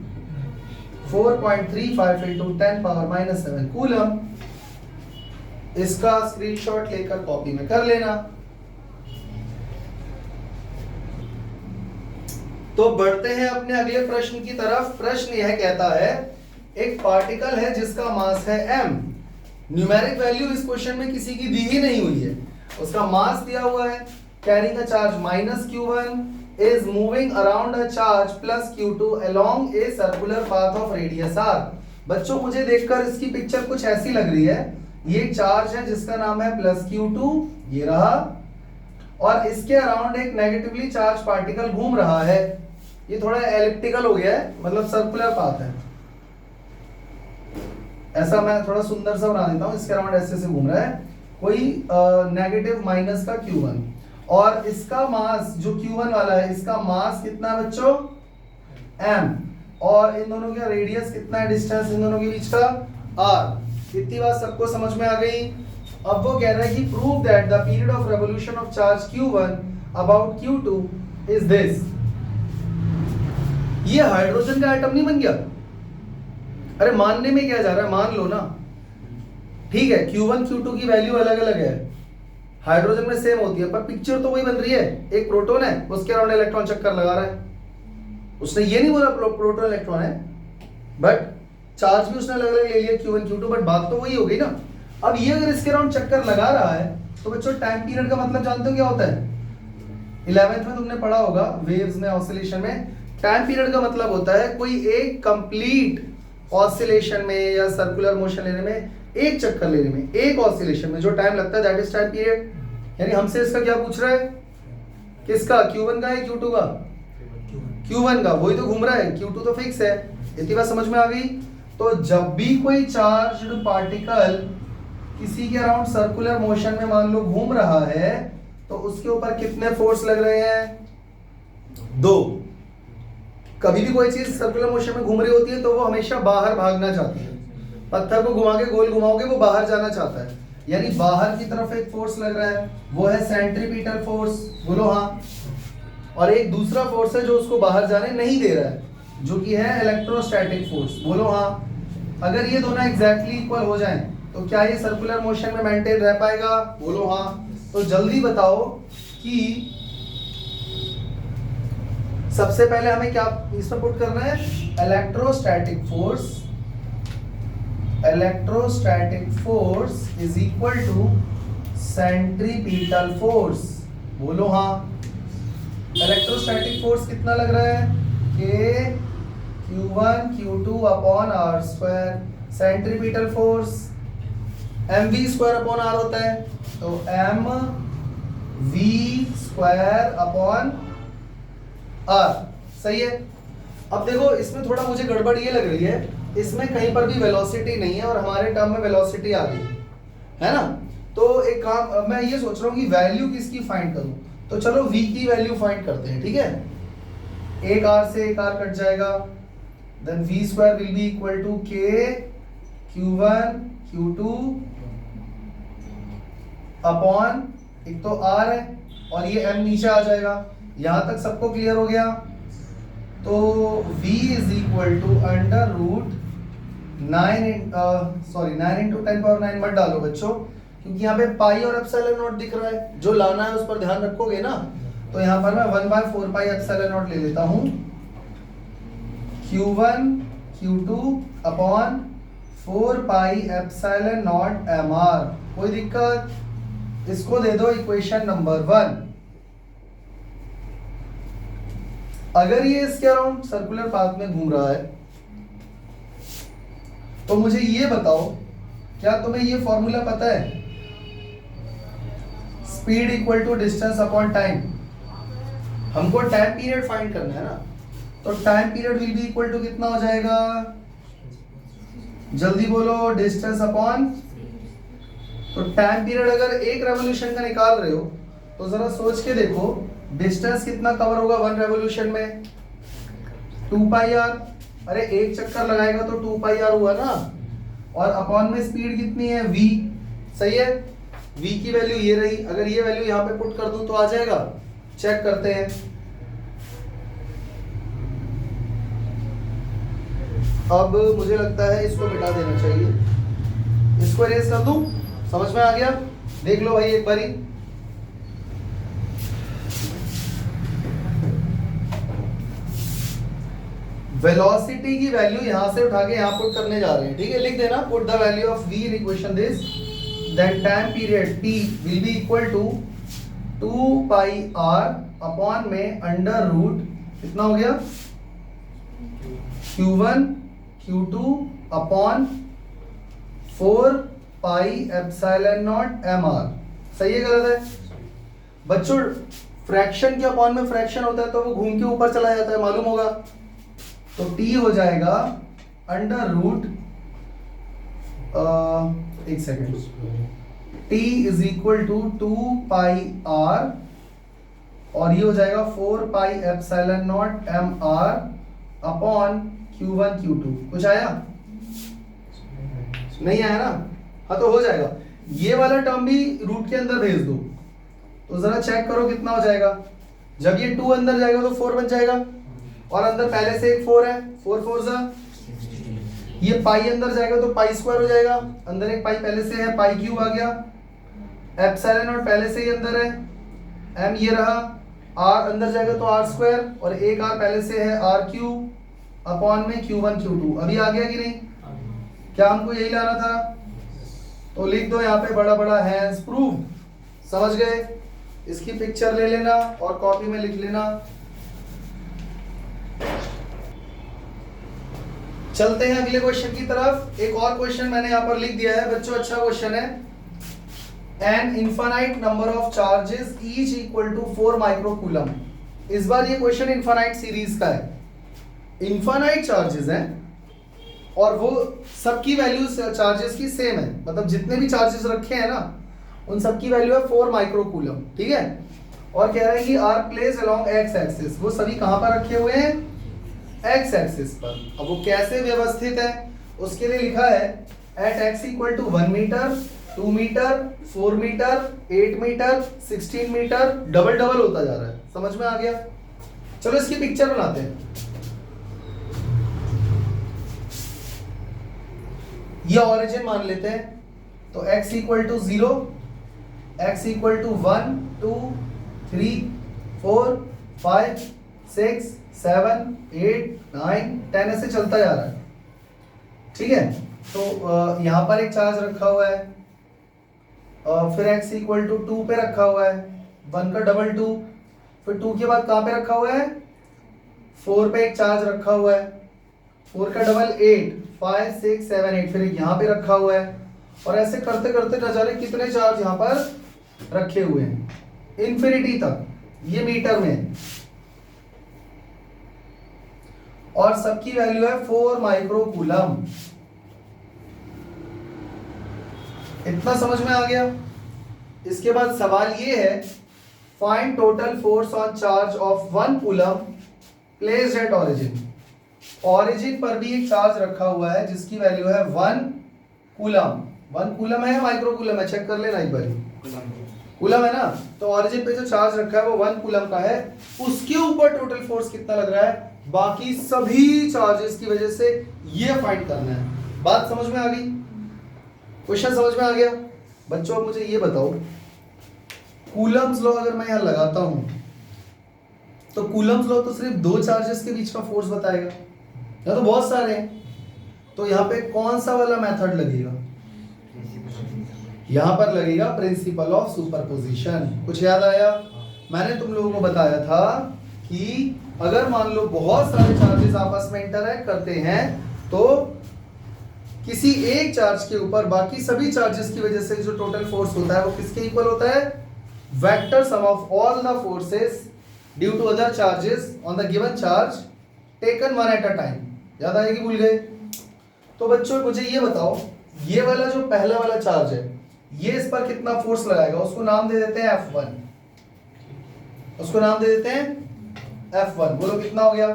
4.35 इंटू 10⁻⁻7 कूलम। इसका स्क्रीनशॉट लेकर कॉपी में कर लेना। तो बढ़ते हैं अपने अगले प्रश्न की तरफ। प्रश्न यह कहता है एक पार्टिकल है जिसका मास है m। न्यूमेरिक वैल्यू इस क्वेश्चन में किसी की दी ही नहीं हुई है, उसका मास दिया हुआ है, carrying a charge -q1 is moving around a charge +q2 along a circular path of radius r। बच्चों मुझे देखकर इसकी पिक्चर कुछ ऐसी लग रही है, ये चार्ज है जिसका नाम है +q2, ये रहा, और इसके अराउंड एक नेगेटिवली चार्ज पार्टिकल घूम रहा है। ये थोड़ा एलिप्टिकल हो गया है, मतलब सर्कुलर पाथ है। ऐसा मैं थोड़ा सुंदर सा बना देता हूं, इसके अराउंड ऐसे से घूम रहा है, कोई नेगेटिव माइनस का q1, और इसका मास जो q1 वाला है इसका मास कितना है बच्चों m, और इन दोनों का रेडियस कितना है, डिस्टेंस इन दोनों के बीच का r। इतनी बात सबको समझ में आ गई। अब वो कह रहा है कि prove that the period of revolution of charge q1 about q2 is this. ये हाइड्रोजन का एटम नहीं बन गया? अरे मानने में क्या जा रहा है, मान लो ना। ठीक है q1 q2 की वैल्यू अलग अलग है, हाइड्रोजन में सेम होती है, पर पिक्चर तो वही बन रही है। एक प्रोटॉन है, उसके अराउंड इलेक्ट्रॉन चक्कर लगा रहा है। उसने ये नहीं बोला प्रोटॉन इलेक्ट्रॉन है, बट चार्ज भी उसने अलग अलग ले लिया q1 q2, बट बात तो वही हो गई ना। अब ये अगर इसके अराउंड चक्कर लगा रहा है तो बच्चों टाइम पीरियड का मतलब जानते हो क्या होता है? 11th में तुमने पढ़ा होगा वेव्स में, ऑसिलेशन में। टाइम पीरियड का मतलब होता है कोई एक कंप्लीट ऑसिलेशन में या सर्कुलर मोशन लेने में, एक चक्कर लेने में, एक ऑसिलेशन में जो टाइम लगता है दैट इज टाइम पीरियड। यानी हमसे इसका क्या पूछ रहा है, किसका, q1 का है q2 का? q1 का, वही तो घूम रहा है, q2 तो फिक्स है। इतनी बात समझ में आ गई। तो जब भी कोई चार्ज्ड पार्टिकल किसी के अराउंड सर्कुलर मोशन में मान लो घूम रहा है, तो उसके ऊपर कितने फोर्स लग रहे हैं? 2। कभी भी कोई चीज सर्कुलर मोशन में घूम रही होती है तो वो हमेशा बाहर भागना चाहती है। पत्थर को घुमा के गोल घुमाओगे वो बाहर जाना चाहता है, यानी बाहर की तरफ एक फोर्स लग रहा है, वो है सेंट्रीपिटल फोर्स, बोलो हाँ। और एक दूसरा फोर्स है जो उसको बाहर जाने नहीं दे रहा है, जो कि है इलेक्ट्रोस्टैटिक फोर्स, बोलो हाँ। अगर ये दोनों एग्जैक्टली इक्वल हो जाएं तो क्या ये सर्कुलर मोशन में मेंटेन रह पाएगा, बोलो हाँ। तो जल्दी बताओ कि सबसे पहले हमें क्या इसमें पुट करना है, electrostatic force is equal to centripetal force, बोलो हाँ। इलेक्ट्रोस्टैटिक फोर्स कितना लग रहा है, K q1 q2 upon r square. Centripetal force mv square upon r होता है, तो mv स्क्वायर अपॉन r, सही है। अब देखो इसमें थोड़ा मुझे गड़बड़ ये लग रही है, इसमें कहीं पर भी वेलोसिटी नहीं है और हमारे टर्म में वेलोसिटी आ गई है ना। तो एक काम मैं ये सोच रहा हूँ कि वैल्यू किसकी फाइंड करूँ, तो चलो v की वैल्यू फाइंड करते हैं, ठीक है। एक r से एक r कट जाएगा, then v square will be equal to k q1 q2 upon, एक तो r है और ये m नीचे आ जाएगा। यहां तक सबको क्लियर हो गया। तो v is equal to under root 9 into 10⁻9 मत डालो बच्चों, क्योंकि यहाँ पे पाई और एप्सिलॉन नॉट दिख रहा है, जो लाना है उस पर ध्यान रखोगे ना। तो यहाँ पर मैं 1/4 पाई एप्सिलॉन नॉट ले लेता हूँ, q1 q2 upon 4 pi epsilon nought mr। कोई दिक्कत? इसको दे दो इक्वेशन नंबर 1। अगर ये इसके अराउंड सर्कुलर पाथ में घूम रहा है तो मुझे ये बताओ, क्या तुम्हें ये फॉर्मूला पता है, speed equal to distance upon time. हमको टाइम पीरियड फाइंड करना है ना, तो time period will be equal to कितना हो जाएगा, जल्दी बोलो, डिस्टेंस अपॉन। तो टाइम पीरियड अगर एक रेवोल्यूशन का निकाल रहे हो तो जरा सोच के देखो, डिस्टेंस कितना कवर होगा वन रेवोल्यूशन में? 2 पाई आर। अरे एक चक्कर लगाएगा तो 2 पाई आर हुआ ना, और अपॉन में स्पीड कितनी है? v। सही है, v की वैल्यू ये रही। अगर ये वैल्यू यहाँ पे पुट कर दूं तो आ जाएगा? चेक करते हैं। अब मुझे लगता है इसको मिटा देना चाहिए, इसको इरेज कर दूं। समझ में आ गया? देख लो भाई एक बारी। वेलोसिटी की वैल्यू यहां से उठा के यहां पुट करने जा रहे हैं, ठीक है? लिख देना, put the value of v in equation this, then time period t will be equal to 2 pi r upon में अंडर रूट कितना हो गया? q1 q2 upon 4 pi epsilon nought mr। सही है गलत है? बच्चों फ्रैक्शन के अपॉन में फ्रैक्शन होता है तो वो घूम के ऊपर चला जाता है, मालूम होगा। तो t हो जाएगा अंडर रूट, एक second, t is equal to 2 pi r और ये हो जाएगा 4 pi epsilon nought mr upon q1 q2। कुछ आया? नहीं आया ना? हाँ तो हो जाएगा। ये वाला टर्म भी रूट के अंदर भेज दो तो जरा चेक करो कितना हो जाएगा। जब ये 2 अंदर जाएगा तो 4 बन जाएगा, और अंदर पहले से एक 4 है, 4 4 जा। ये पाई अंदर जाएगा तो पाई स्क्वायर हो जाएगा, अंदर एक पाई पहले से है, पाई क्यूब आ गया। एप्सिलॉन नॉट पहले से ही अंदर है, m ये रहा, r अंदर जाएगा तो r स्क्वायर, और एक r पहले से है r क्यूब अपॉन में q1 q2। अभी आ गया कि नहीं? क्या हमको यही लाना था? तो लिख दो यहाँ पे बड़ा बड़ा हैंस प्रूव। समझ गए? इसकी पिक्चर ले लेना और कॉपी में लिख लेना। चलते हैं अगले क्वेश्चन की तरफ। एक और क्वेश्चन मैंने यहाँ पर लिख दिया है बच्चों, अच्छा क्वेश्चन है। An infinite number of charges each equal to 4 microcoulomb. इस बार ये क्वेश्चन इनफाइनाइट सीरीज का है। इनफाइनाइट चार्जेस हैं और वो सबकी वैल्यू चार्जेस की सेम है, मतलब जितने भी चार्जेस रखे हैं ना उन सबकी वैल्यू है 4 माइक्रोकूलम, ठीक है? और कह रहा है कि are placed along x axis, वो सभी कहां पर रखे हुए हैं? एक्स एक्सिस पर। अब वो कैसे व्यवस्थित है उसके लिए लिखा है at x equal to 1 metre, 2 metre, 4 metre, 8 metre, 16 metre, double double होता जा रहा है। समझ में आ गया? चलो इसकी पिक्चर बनाते हैं। ये ओरिजिन मान लेते हैं, तो x equal to 0, x equal to 1, 2, 3, 4, 5, 6, 7, 8, 9, 10 ऐसे चलता जा रहा है, ठीक है? तो यहाँ पर एक चार्ज रखा हुआ है, फिर x इक्वल टू 2 पे रखा हुआ है, 1 का डबल 2, फिर 2 के बाद कहाँ पे रखा हुआ है? 4 पे एक चार्ज रखा हुआ है, 4 का डबल 8, 5, 6, 7, 8, फिर यहाँ पे रखा हुआ है, और ऐसे करते करते न जाने कितने चार्ज यहाँ पर रखे हुए हैं इन्फिनिटी तक। ये मीटर में, और सबकी वैल्यू है 4 माइक्रोकूलम। इतना समझ में आ गया? इसके बाद सवाल ये है, find total force on charge of 1 coulomb placed at origin. Origin पर भी एक चार्ज रखा हुआ है जिसकी वैल्यू है 1 कूलम। 1 कूलम है या माइक्रोकूलम है? चेक कर लेना एक बार। कूलम है ना? तो ऑरिजिन पे जो चार्ज रखा है वो 1 कूलम का है। उसके ऊपर टोटल फोर्स कितना लग रहा है बाकी सभी चार्जेस की वजह से, ये फाइंड करना है। बात समझ में आ गई? क्वेश्चन समझ में आ गया? बच्चों अब मुझे ये बताओ, कूलम्स लॉ अगर मैं यहाँ लगाता हूं तो कूलम्स लॉ तो सिर्फ 2 चार्जेस के बीच का फोर्स बताएगा, या तो बहुत सारे हैं। तो यहाँ पे कौन सा वाला मेथड लगेगा? यहाँ पर लगेगा प्रिंसिपल ऑफ सुपरपोजिशन। कुछ याद आया? मैंने तुम लोगों को बताया था कि अगर मान लो बहुत सारे चार्जेस आपस में इंटरैक्ट करते हैं तो किसी एक चार्ज के ऊपर बाकी सभी चार्जेस की वजह से जो टोटल फोर्स होता है वो किसके इक्वल होता है? Vector sum of all the forces due to other charges on the given charge taken one at a time. याद आएगी? भूल गए? तो बच्चों मुझे ये बताओ, ये वाला जो पहला वाला चार्ज है, ये इस पर कितना फोर्स लगाएगा? उसको नाम दे देते हैं F1, उसको नाम दे देते हैं F1। बोलो कितना हो गया,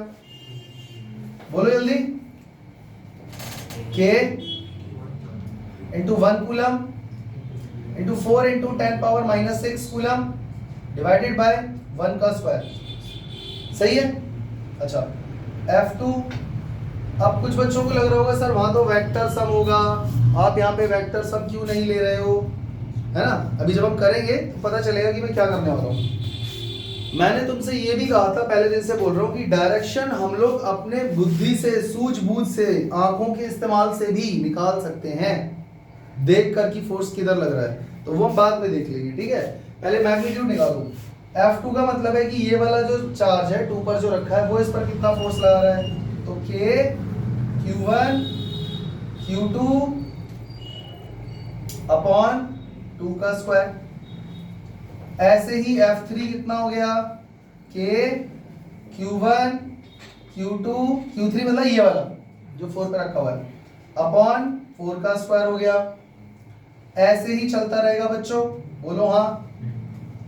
बोलो जल्दी। K into 1 coulomb into 4 into 10⁻⁻6 coulomb divided by 1 का स्क्वायर। सही है। अच्छा F2, अब कुछ बच्चों को लग रहा होगा सर वहां तो वेक्टर सम होगा, आप यहाँ पे वेक्टर सम क्यों नहीं ले रहे हो, है ना? अभी जब हम करेंगे तो पता चलेगा कि मैं क्या करने वाला हूँ। मैंने तुमसे ये भी कहा था, पहले दिन से बोल रहा हूँ कि डायरेक्शन हम लोग अपने बुद्धि से, सूझबूझ से, आंखों के इस्तेमाल से भी निकाल सकते हैं, देख कर कि फोर्स किधर लग रहा है, तो वो हम बाद में देख लेंगे, ठीक है? पहले मैग्नीट्यूड निकालो। F2 का मतलब है कि ये वाला जो चार्ज है 2 पर जो रखा है वो इस पर कितना फोर्स लगा रहा है, तो K Q1 Q2 अपॉन 2 का स्क्वायर। ऐसे ही F3 कितना हो गया, K Q1 Q2 Q3 मतलब ये वाला जो 4 पे रखा हुआ है अपॉन 4 का स्क्वायर हो गया। ऐसे ही चलता रहेगा बच्चों, बोलो हाँ,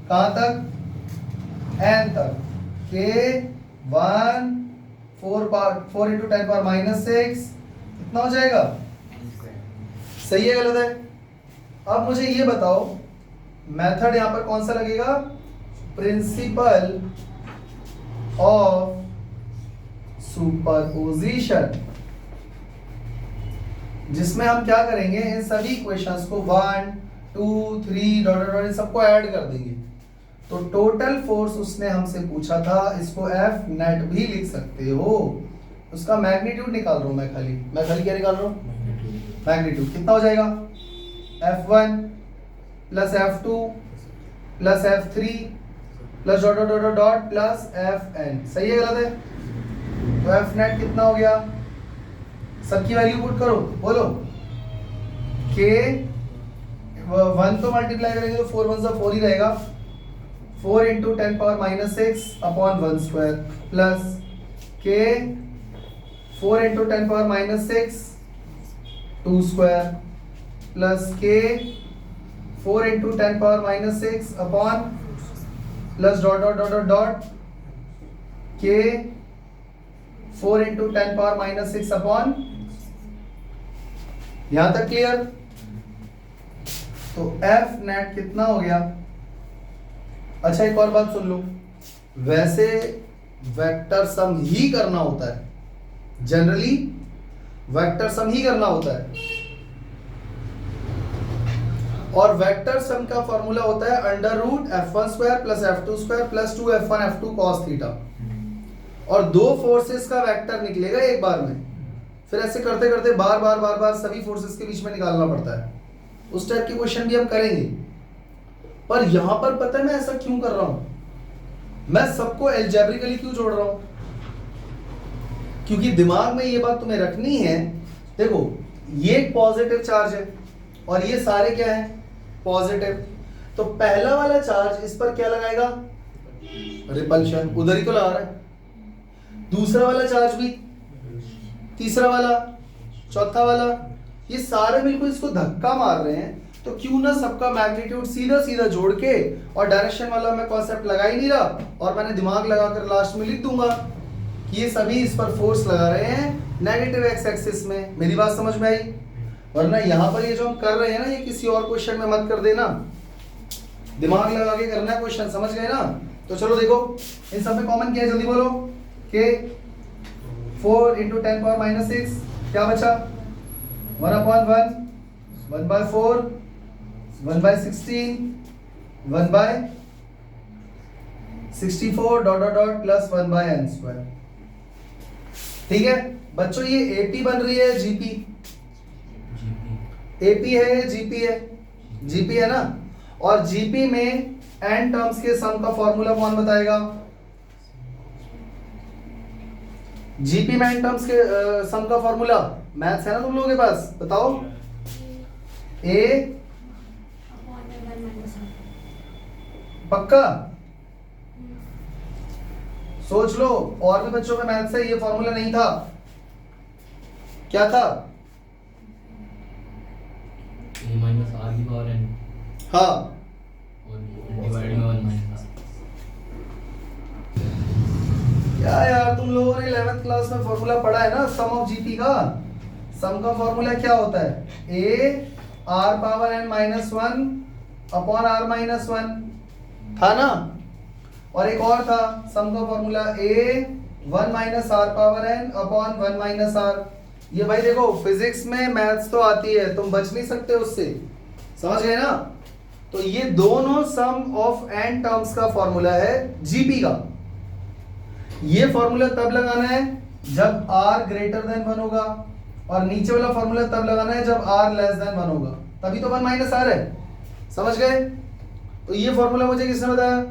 कहां तक? n तक। K 1 4 इंटू 10⁻⁻6 कितना हो जाएगा? सही है गलत है? अब मुझे ये बताओ मेथड यहां पर कौन सा लगेगा? प्रिंसिपल ऑफ सुपरपोजिशन, जिसमें हम क्या करेंगे, इन सभी इक्वेशंस को 1 2 3 डॉट डॉट सबको ऐड कर देंगे, तो टोटल फोर्स उसने हमसे पूछा था, इसको F नेट भी लिख सकते हो। उसका मैग्नीट्यूड निकाल रहा हूं मैं खाली क्या निकाल रहा हूं? मैग्नीट्यूड। कितना हो जाएगा? F1 plus F2 plus F3 plus dot dot dot dot plus Fn। सही है गलत है? तो F नेट कितना हो गया? सबकी वैल्यू पुट करो, बोलो। K 1 तो मल्टीप्लाई करेंगे तो 4 1 4 ही रहेगा, 4 into 10⁻⁻6 upon 1 square plus K 4 into 10⁻⁻6 2 square plus K 4 into 10⁻⁻6 upon plus dot dot dot dot dot K 4 into 10⁻⁻6 upon, यहां तक क्लियर? तो F नेट कितना हो गया? अच्छा एक और बात सुन लो, वैसे वेक्टर सम ही करना होता है, जनरली वेक्टर सम ही करना होता है, और वेक्टर सम का फॉर्मूला होता है under root F1 square plus F2 square plus 2F1 F2 cos theta, और दो फोर्सेस का वेक्टर निकलेगा एक बार में, फिर ऐसे करते करते बार बार सभी फोर्सेस के बीच में निकालना पड़ता है। उस टाइप की क्वेश्चन भी हम करेंगे, पर यहां पर पता है मैं ऐसा क्यों कर रहा हूं, मैं सबको एल्जेब्रिकली क्यों जोड़ रहा हूं? क्योंकि दिमाग में ये बात तुम्हें रखनी है, देखो ये एक पॉजिटिव चार्ज है और ये सारे क्या है? पॉजिटिव। तो पहला वाला चार्ज इस पर क्या लगाएगा? रिपल्शन, उधर ही तो लगा रहा है। दूसरा वाला चार्ज भी, तीसरा वाला, चौथा वाला, ये सारे मिलकर इसको धक्का मार रहे हैं, तो क्यों ना सबका मैग्नीट्यूड सीधा सीधा जोड़ के, और डायरेक्शन वाला मैं कॉन्सेप्ट लगा ही नहीं रहा, और मैंने दिमाग लगाकर लास्ट में लिख दूंगा कि ये सभी इस पर फोर्स लगा रहे हैं नेगेटिव एक्स एक्सिस में। मेरी बात समझ में आई? वरना यहाँ पर ये जो हम कर रहे हैं ना, ये किसी और क्वेश्चन में मत कर देना, दिमाग लगा के करना है क्वेश्चन, समझ गए ना? तो चलो देखो इन सब में कॉमन क्या है, जल्दी बोलो। के 4 इंटू 10⁻⁻6 क्या बचा? 1/1 1/4 1/16 1/64 dot dot dot plus 1/n square. ठीक है बच्चों, ये एपी बन रही है जीपी, एपी है जीपी है, जीपी है ना, और जीपी में एन टर्म्स के सम का फॉर्मूला कौन बताएगा? जीपी में एन टर्म्स के सम का फॉर्मूला मैथ्स है ना तुम लोगों के पास, बताओ। ए पक्का सोच लो, और भी बच्चों में मैथ्स है, ये फॉर्मूला नहीं था, क्या था? की पावर n हाँ और डिवाइड में 1 माइनस। क्या यार, तुम लोगों ने 11th क्लास में फॉर्मूला पढ़ा है ना सम ऑफ जीपी का। सम का फॉर्मूला क्या होता है? A r power n minus one upon r minus one, था ना? और एक और था सम का formula a one minus r power n upon one minus r. ये भाई देखो फिजिक्स में मैथ्स तो आती है, तुम बच नहीं सकते उससे, समझ गए ना? तो ये दोनों सम ऑफ एन टर्म्स का फॉर्मूला है जीपी का। ये फॉर्मूला तब लगाना है जब r ग्रेटर देन 1 होगा, और नीचे वाला फॉर्मूला तब लगाना है जब r लेस देन 1 होगा, तभी तो 1 माइनस r है, समझ गए? तो ये फॉर्मूला मुझे किसने बताया?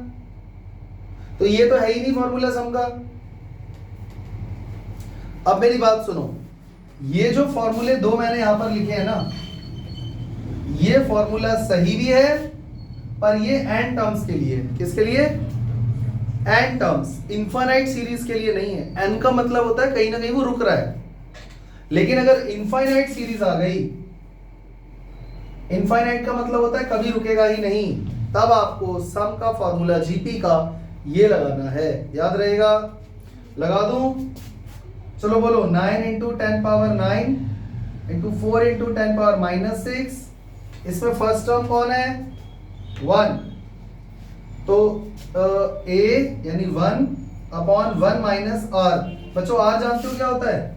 तो ये तो है ही नहीं फॉर्मूला सम का। अब मेरी बात सुनो, ये जो फॉर्मूले दो मैंने यहां पर लिखे हैं ना, ये फॉर्मूला सही भी है, पर ये एन टर्म्स के लिए। किसके लिए? एन टर्म्स, इनफाइनाइट सीरीज के लिए नहीं है। एन का मतलब होता है कहीं ना कहीं वो रुक रहा है, लेकिन अगर इनफाइनाइट सीरीज आ गई, इनफाइनाइट का मतलब होता है कभी रुकेगा ही नहीं, तब आपको सम का फॉर्मूला जीपी का ये लगाना है। याद रहेगा? लगा दूं? चलो बोलो, 9 into 10 power 9 into 4 into 10 power minus 6। इसमें फर्स्ट टर्म कौन है? 1। तो a यानी 1 अपॉन 1 माइनस r। बच्चों r जानते हो क्या होता है?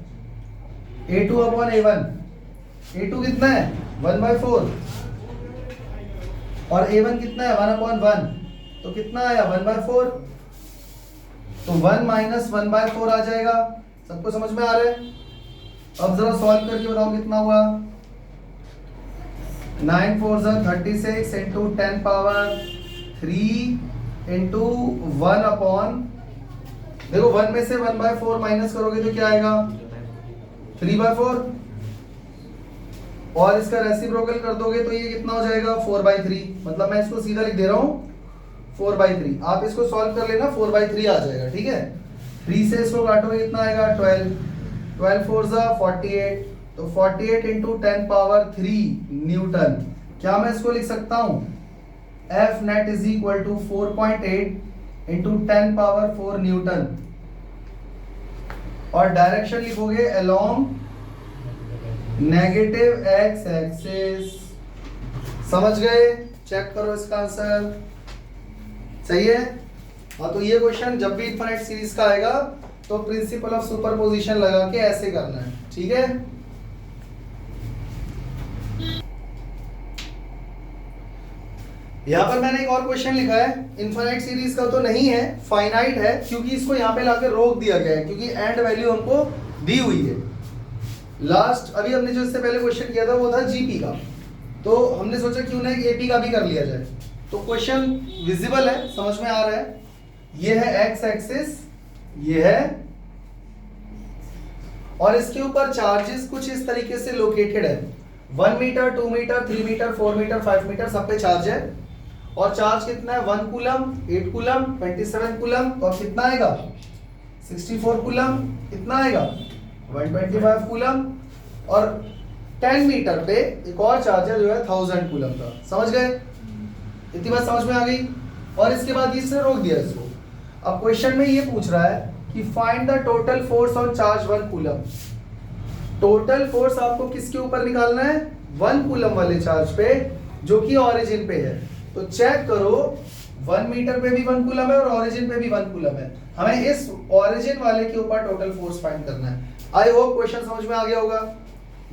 a2 upon a1। a2 कितना है? 1/4। और a1 कितना है? 1 अपॉन 1। तो कितना आया? 1/4। तो 1 माइनस 1/4 आ जाएगा। सबको समझ में आ रहा है? अब जरा सॉल्व करके बताओ कितना हुआ। 9 4 36 इंटू 10 पावर 3 इंटू 1 अपॉन, देखो 1 में से 1/4 माइनस करोगे तो क्या आएगा? 3/4। और इसका रेसिप्रोकल कर दोगे तो ये कितना हो जाएगा? 4/3। मतलब मैं इसको सीधा लिख दे रहा हूँ 4/3। आप इसको सॉल्व कर लेना, 4/3 आ जाएगा, ठीक है? 3 से इसको काटोगे कितना आएगा? 12। 12 4 48। तो 48 इंटू 10 पावर 3 न्यूटन। क्या मैं इसको लिख सकता हूँ? F net is equal to 4.8 into 10 power 4 Newton. और डायरेक्शन लिखोगे along नेगेटिव x एक्सिस। समझ गए? चेक करो इसका आंसर, सही है? हाँ, तो ये क्वेश्चन जब भी इनफाइनाइट सीरीज का आएगा तो प्रिंसिपल ऑफ सुपरपोजिशन लगा के ऐसे करना है, ठीक है? यहां पर मैंने एक और क्वेश्चन लिखा है, इनफाइनाइट सीरीज का तो नहीं है, फाइनाइट है, क्योंकि इसको यहां पे लाके रोक दिया गया है, क्योंकि एंड वैल्यू हमको दी हुई है। लास्ट अभी हमने जो इससे पहले क्वेश्चन किया था वो था जीपी का, तो हमने सोचा क्यों ना एपी का भी कर लिया जाए। तो क्वेश्चन विजिबल है, समझ में आ रहा है? ये है एक्स एक्सिस, ये है, और इसके ऊपर चार्जेस कुछ इस तरीके से लोकेटेड है। 1 metre, 2 metre, 3 metre, 4 metre, 5 metre सब पे चार्ज है। और चार्ज कितना है? 1 कूलम, 8 कूलम, 27 कूलम, और कितना आएगा? 64 कूलम। कितना आएगा? 125 कूलम। और 10 मीटर पे एक और चार्ज है जो है 1000 कूलम का। समझ गए? इतनी बात समझ में आ गई? और इसके बाद इसने रोक दिया इसको। अब क्वेश्चन में ये पूछ रहा है कि find the total force on charge 1 coulomb. Total force आपको किसके ऊपर निकालना है? 1 कूलम वाले चार्ज पे, जो कि ऑरिजिन पे है। तो चेक करो, 1 मीटर पे भी 1 कूलम है और ऑरिजिन पे भी 1 कूलम है। हमें इस ऑरिजिन वाले के ऊपर टोटल फोर्स फाइंड करना है। आई होप क्वेश्चन समझ में आ गया होगा।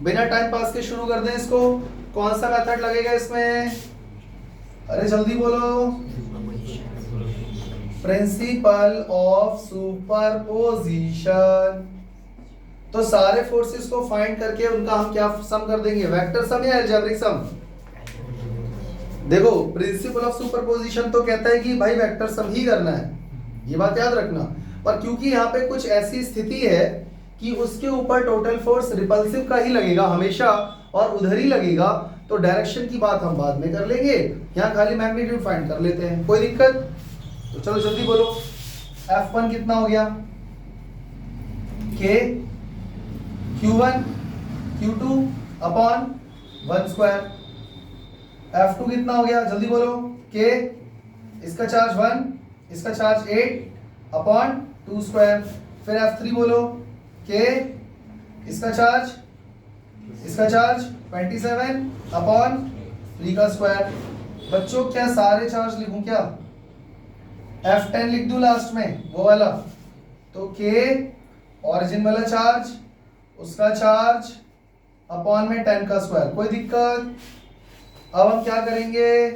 बिना टाइम पास के शुरू कर दें इसको। कौन सा मेथड लगेगा इसमें? अरे जल्दी बोलो। Principle of superposition. तो सारे फोर्सेस को फाइंड करके उनका हम क्या सम कर देंगे? वेक्टर सम या अलजेब्रिक सम? देखो, प्रिंसिपल ऑफ सुपरपोजिशन तो कहता है कि भाई वेक्टर सम ही करना है, ये बात याद रखना। पर क्योंकि यहाँ पे कुछ ऐसी स्थिति है कि उसके ऊपर टोटल फोर्स रिपल्सिव का ही लगेगा हमेशा, और उधर ही लगेगा, तो डायरेक्शन की बात हम बाद में कर लेंगे। यहाँ खाली मैग्नीट्यूड फाइंड कर लेते हैं, कोई दिक्कत? तो चलो जल्दी बोलो। F1 कितना हो गया? K Q1 Q2 upon 1 square. F2 कितना हो गया जल्दी बोलो, K इसका चार्ज 1, इसका चार्ज 8 अपॉन 2 स्क्वायर। फिर F3 बोलो, K इसका चार्ज 27 अपॉन 3 का स्क्वायर। बच्चों क्या सारे चार्ज लिखूं क्या? F10 लिख दूं लास्ट में वो वाला, तो K ऑरिजिन वाला चार्ज, उसका चार्ज अपॉन में 10 का स्क्वायर। कोई दिक्कत? अब हम क्या करेंगे,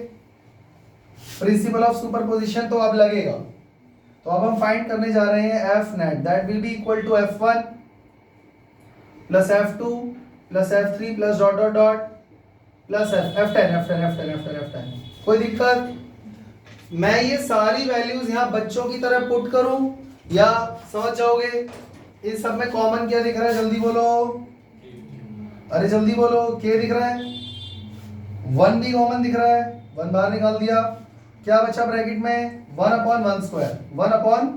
प्रिंसिपल ऑफ सुपरपोजिशन तो अब लगेगा। तो अब हम फाइंड करने जा रहे हैं F net, that will be equal to F1 plus F2 plus F3 plus dot dot dot plus F10। कोई दिक्कत? मैं ये सारी वैल्यूज यहाँ बच्चों की तरह पुट करूं या समझ जाओगे? इन सब में कॉमन क्या दिख रहा है जल्दी बोलो, अरे जल्दी बोलो, K दिख रहा है, 1 भी कॉमन दिख रहा है, 1 बाहर निकाल दिया, क्या बचा ब्रैकेट में 1 upon 1 square, 1 upon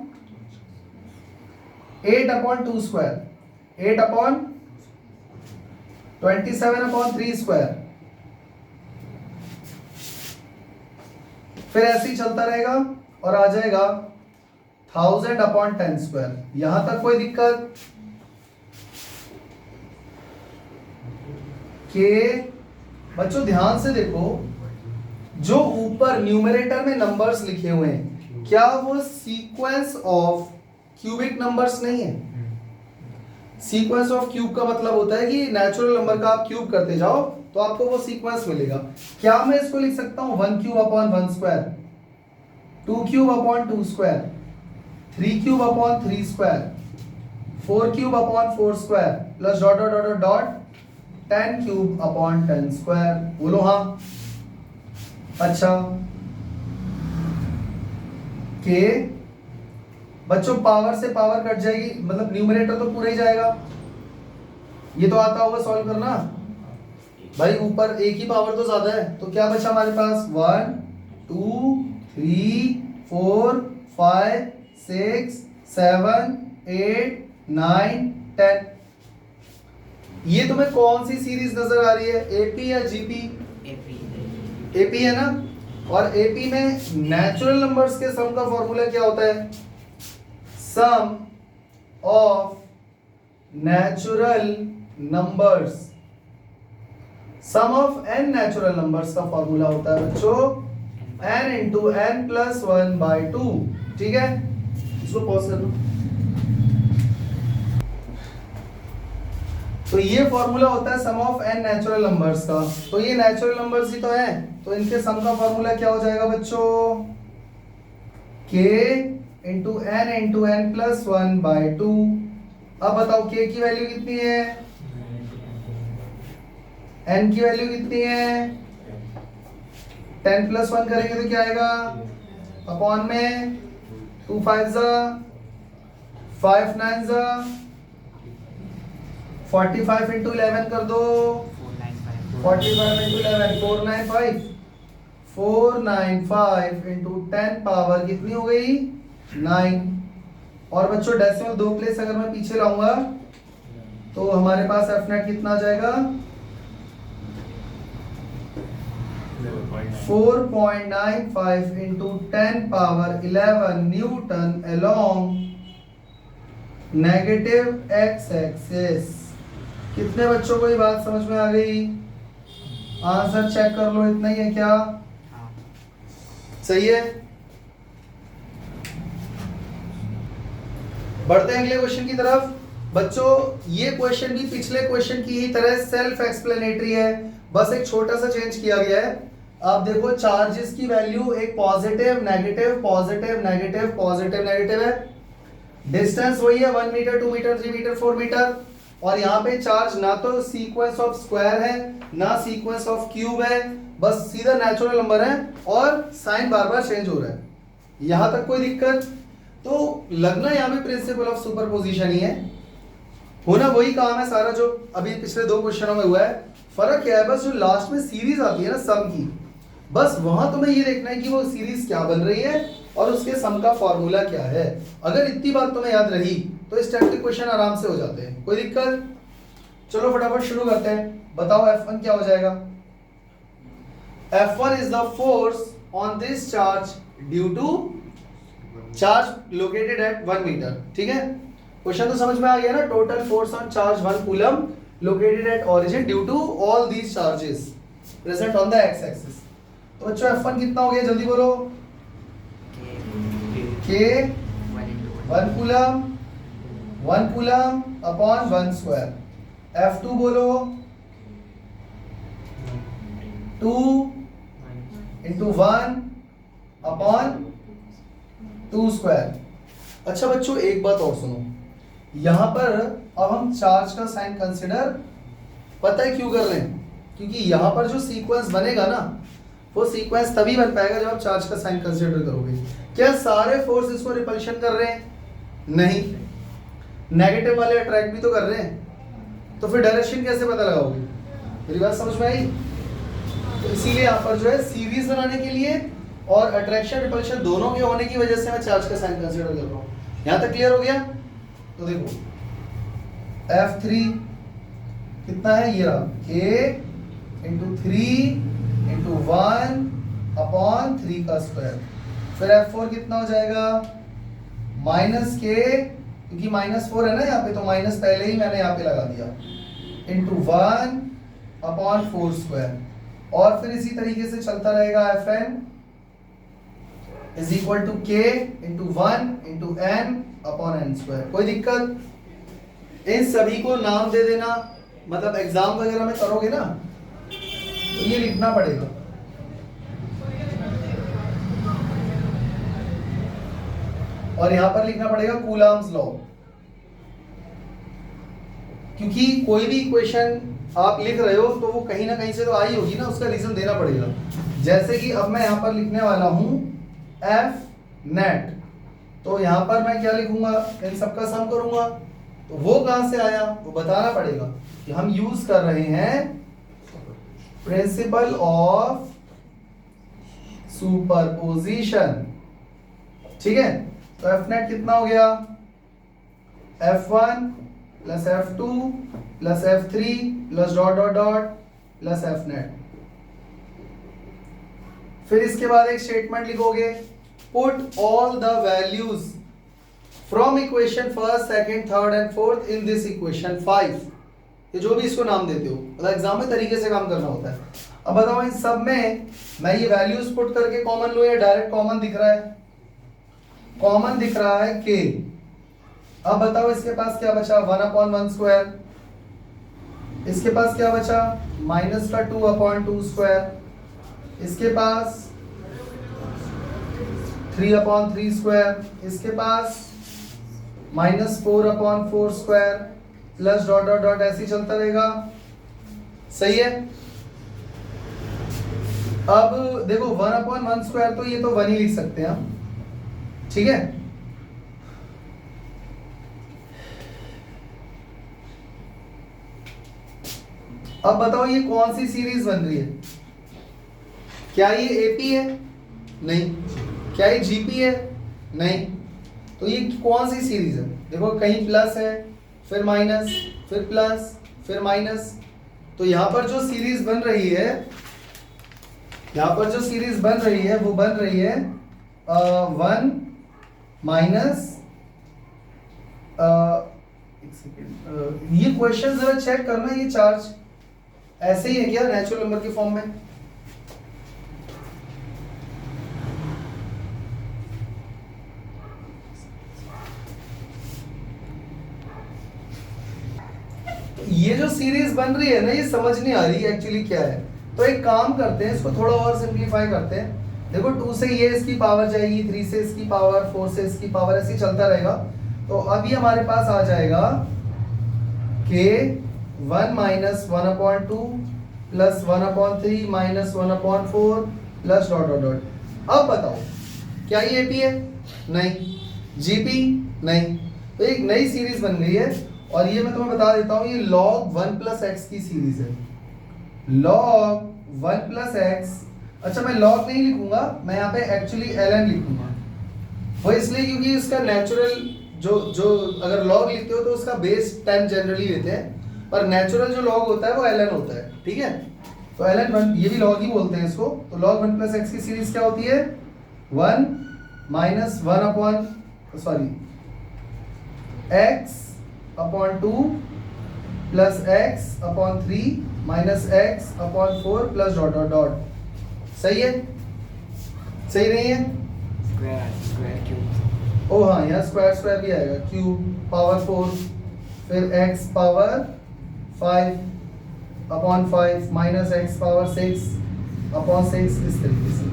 8 upon 2 square, 8 upon 27 upon 3 square. फिर ऐसे ही चलता रहेगा और आ जाएगा 1000 अपॉन 10 स्क्वायर। यहां तक कोई दिक्कत? के बच्चों ध्यान से देखो, जो ऊपर न्यूमरेटर में नंबर्स लिखे हुए हैं क्या वो सीक्वेंस ऑफ क्यूबिक नंबर्स नहीं है? सीक्वेंस ऑफ क्यूब का मतलब होता है कि नेचुरल नंबर का आप क्यूब करते जाओ तो आपको वो सीक्वेंस मिलेगा। क्या मैं इसको लिख सकता हूं 1 cube upon 1 square, 2 cube upon 2 square, 3 cube upon 3 square, 4 cube upon 4 square plus dot dot dot dot 10 cube upon 10 square? बोलो हाँ। अच्छा के बच्चों पावर से पावर कट जाएगी, मतलब न्यूमरेटर तो पूरा ही जाएगा। ये तो आता होगा सॉल्व करना भाई, ऊपर एक ही पावर तो ज्यादा है, तो क्या बचा हमारे पास 1 2 3 4 5 6 7 8 9 10। ये तुम्हें कौन सी सीरीज नजर आ रही है, एपी या जीपी? एपी है ना। और एपी में नेचुरल नंबर्स के सम का फॉर्मूला क्या होता है? Sum of natural numbers, sum of n natural numbers का फॉर्मूला होता है बच्चों n इंटू n प्लस 1/2। ठीक है, इसको पॉज कर दो। तो ये फॉर्मूला होता है sum of n natural numbers का। तो ये नेचुरल नंबर्स ही तो है, तो इनके सम का फॉर्मूला क्या हो जाएगा बच्चों? k into n plus 1/2। अब बताओ k की वैल्यू कितनी है, n की वैल्यू कितनी है? 10 प्लस 1 करेंगे तो क्या आएगा? अपॉन में 2 5 5 9 45 इंटू 11 कर दो, 45 इंटू 11 495, 495 इंटू 10 पावर कितनी हो गई? 9। और बच्चों डेसिमल 2 प्लेस अगर मैं पीछे लाऊंगा तो हमारे पास एफ नेट कितना आ जाएगा? 4.95 into 10 power 11 Newton along negative x axis. कितने बच्चों को ये बात समझ में आ गई? आंसर चेक कर लो, इतना ही है क्या? सही है। बढ़ते हैं अगले क्वेश्चन की तरफ। बच्चों ये क्वेश्चन भी पिछले क्वेश्चन की ही तरह सेल्फ एक्सप्लेनेटरी है, बस एक छोटा सा चेंज किया गया है। आप देखो चार्जेस की वैल्यू एक positive negative positive negative positive negative है। डिस्टेंस वही है 1 मीटर 2 मीटर 3 मीटर 4 मीटर। और यहाँ पे चार्ज ना तो सीक्वेंस ऑफ स्क्वायर है ना सीक्वेंस ऑफ क्यूब है, बस सीधा नेचुरल नंबर है और साइन बार बार चेंज हो रहा है। यहां तक कोई दिक्कत? तो लगना यहाँ पे प्रिंसिपल ऑफ सुपरपोजिशन ही है, होना वही काम है सारा जो अभी पिछले 2 क्वेश्चनों में हुआ है। फर्क क्या है बस जो लास्ट में सीरीज आती है ना सम की, बस वहां तुम्हें ये देखना है कि वो सीरीज क्या बन रही है और उसके सम का फॉर्मूला क्या है। अगर इतनी बात तुम्हें याद रही तो इस टाइप के क्वेश्चन आराम से हो जाते हैं। कोई दिक्कत? चलो फटाफट शुरू करते हैं। बताओ F1 क्या हो जाएगा? F1 is the force on this charge due to charge located at 1 meter. ठीक है, क्वेश्चन तो समझ में आ गया ना. Total force on charge 1 coulomb located at origin due to all these charges present on the x axis. तो बच्चों F1 कितना हो गया, जल्दी बोलो. K 1 coulomb upon 1 square. F2 बोलो 2 into 1 अपॉन 2 स्क्वायर. अच्छा बच्चों एक बात और सुनो, यहां पर अब हम चार्ज का साइन कंसिडर पता है क्यों कर रहे हैं, क्योंकि यहां पर जो सीक्वेंस बनेगा ना वो सीक्वेंस तभी बन पाएगा जब आप चार्ज का साइन कंसिडर करोगे. क्या सारे फोर्स इसको रिपल्शन कर रहे हैं? नहीं, नेगेटिव वाले अट्रैक्ट भी तो कर रहे हैं. तो फिर डायरेक्शन कैसे पता लगाओगे? मेरी बात समझ में आई? तो इसीलिए यहाँ पर जो है सीरीज बनाने के लिए और अट्रैक्शन रिपल्शन दोनों के होने की वजह से मैं चार्ज का साइन कंसीडर कर रहा हूँ. यहाँ तक क्लियर हो गया? तो देखो F3 कितना है, ये रहा K इंटू 3 इंटू 1 अपॉन 3 का स्क्वायर. फिर F4 कितना हो जाएगा, माइनस K, क्योंकि -4 है ना यहाँ पे, तो माइनस पहले ही मैंने यहाँ पे लगा दिया, इंटू 1 अपॉन 4 स्क्वायर. और फिर इसी तरीके से चलता रहेगा Fn is equal to K into 1 into n upon n square. कोई दिक्कत? इन सभी को नाम दे देना, मतलब एग्जाम वगैरह में करोगे ना तो ये लिखना पड़ेगा. और यहां पर लिखना पड़ेगा कूलम्स लॉ, क्योंकि कोई भी इक्वेशन आप लिख रहे हो तो वो कहीं ना कहीं से तो आई होगी ना, उसका रीजन देना पड़ेगा. जैसे कि अब मैं यहां पर लिखने वाला हूं F नेट, तो यहां पर मैं क्या लिखूंगा, इन सबका सम करूंगा. तो वो कहां से आया वो बताना पड़ेगा कि हम यूज कर रहे हैं प्रिंसिपल ऑफ सुपरपोजिशन. ठीक है, तो F नेट कितना हो गया, F1 plus F2 plus F3 plus dot dot dot plus F net. फिर इसके बाद एक स्टेटमेंट लिखोगे, put all the values from equation first second third and fourth in this equation 5. ये जो भी इसको नाम देते हो, मतलब एग्जाम में तरीके से काम करना होता है. अब बताओ इन सब में मैं ये वैल्यूज पुट करके कॉमन लो या डायरेक्ट कॉमन दिख रहा है? कॉमन दिख रहा है K. अब बताओ इसके पास क्या बचा, 1 अपॉन 1 स्क्वायर. इसके पास क्या बचा, माइनस का 2 अपॉन 2 स्क्वायर. इसके पास 3 अपॉन 3 स्क्वायर. इसके पास -4 upon 4 square plus dot dot dot, ऐसे ही चलता रहेगा. सही है. अब देखो 1 अपॉन 1 स्क्वायर तो ये तो 1 ही लिख सकते हैं हम. ठीक है, अब बताओ ये कौन सी सीरीज बन रही है? क्या ये एपी है? नहीं. क्या ये जीपी है? नहीं. तो ये कौन सी सीरीज है? देखो कहीं प्लस है, फिर माइनस, फिर प्लस, फिर माइनस. तो यहां पर जो सीरीज बन रही है, यहां पर जो सीरीज बन रही है वो बन रही है 1 माइनस, एक सेकेंड, ये क्वेश्चन जरा चेक करना, ये चार्ज ऐसे ही है क्या नेचुरल नंबर के फॉर्म में? ये जो सीरीज बन रही है ना, ये समझ नहीं आ रही एक्चुअली क्या है. तो एक काम करते हैं, इसको थोड़ा और सिंपलीफाई करते हैं. देखो 2 से ये इसकी पावर जाएगी, 3 से इसकी पावर, 4 से इसकी पावर, ऐसे ही चलता रहेगा. तो अभी हमारे पास आ जाएगा K 1 minus 1 upon 2 plus 1 upon 3 minus 1 upon 4 plus dot dot dot. अब बताओ क्या ये एपी है? नहीं. जीपी? नहीं. तो एक नई सीरीज बन गई है, और ये मैं तुम्हें बता देता हूं, ये log 1 प्लस एक्स की सीरीज है. log 1 plus x. अच्छा मैं log नहीं लिखूंगा, मैं यहाँ पे एक्चुअली ln लिखूंगा. वो इसलिए क्योंकि इसका नेचुरल जो अगर log लिखते हो तो उसका बेस 10 जनरली लेते हैं, पर नेचुरल जो log होता है वो ln होता है. ठीक है, तो ln 1 ये भी log ही बोलते हैं इसको, तो log 1 प्लस एक्स की सीरीज क्या होती है 1 minus 1 upon sorry x upon 2 plus x upon 3 minus x upon 4 plus dot dot dot. सही है, सही नहीं है? Square cube. ओ हाँ, यहाँ स्क्वायर स्क्वायर भी आएगा, क्यूब पावर 4 फिर x power 5 upon 5 minus x power 6 upon 6 इस तरीके से।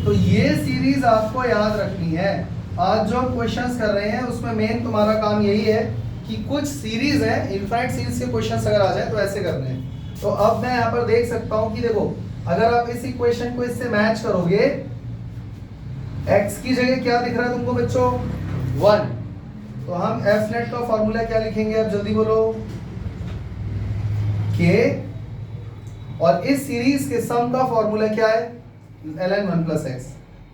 तो ये सीरीज आपको याद रखनी है। आज जो हम क्वेश्चंस कर रहे हैं उसमें मेन तुम्हारा काम यही है कि कुछ सीरीज है, इनफाइनाइट सीरीज के क्वेश्चंस अगर आ जाए तो ऐसे करने हैं। तो अब मैं यहाँ पर देख सकता हूँ कि देखो अगर आप इस इक्वेशन को इससे मैच करोगे, x की जगह क्या दिख रहा है तुमको बच्चों 1, तो हम एफ नेट का फॉर्मूला क्या लिखेंगे, अब जल्दी बोलो k, और इस सीरीज के सम का फॉर्मूला क्या है ln 1 प्लस एक्स,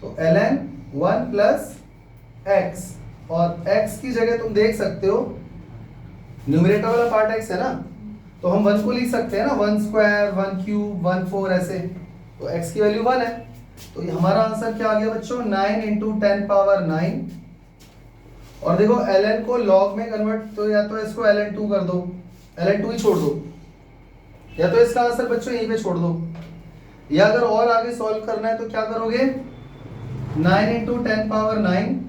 तो ln 1 प्लस एक्स, और x की जगह तुम देख सकते हो न्यूमरेटर वाला पार्ट x है ना, तो हम 1 को लिख सकते हैं ना 1 स्क्वायर 1 क्यूब 1 4 ऐसे, तो x की वैल्यू 1 है। तो ये हमारा आंसर क्या आ गया बच्चों 9 इंटू 10 पावर 9, और देखो ln को log में कन्वर्ट, तो या तो इसको ln2 कर दो, ln2 ही छोड़ दो, या तो इसका आंसर बच्चों यहीं पे छोड़ दो, या अगर और आगे सॉल्व करना है तो क्या करोगे 9 into 10 power 9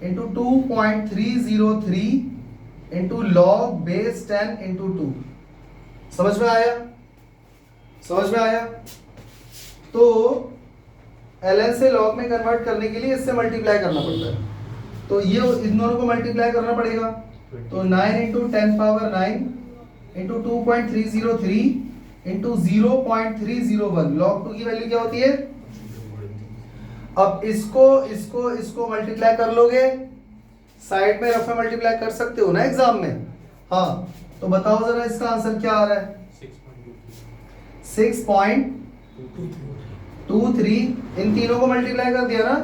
into 2.303 into log base 10 into 2। समझ में आया, समझ में आया? तो ln से log में कन्वर्ट करने के लिए इससे मल्टीप्लाई करना पड़ता है, तो ये इन दोनों को मल्टीप्लाई करना पड़ेगा, तो 9 into 10 power 9 into 2.303 into 0.301, log 2 की वैल्यू क्या होती है? अब इसको मल्टीप्लाई कर लोगे, साइड में रफ में मल्टीप्लाई कर सकते हो ना एग्जाम में, हाँ, तो बताओ जरा इसका आंसर क्या आ रहा है 6.23, इन तीनों को मल्टीप्लाई कर दिया ना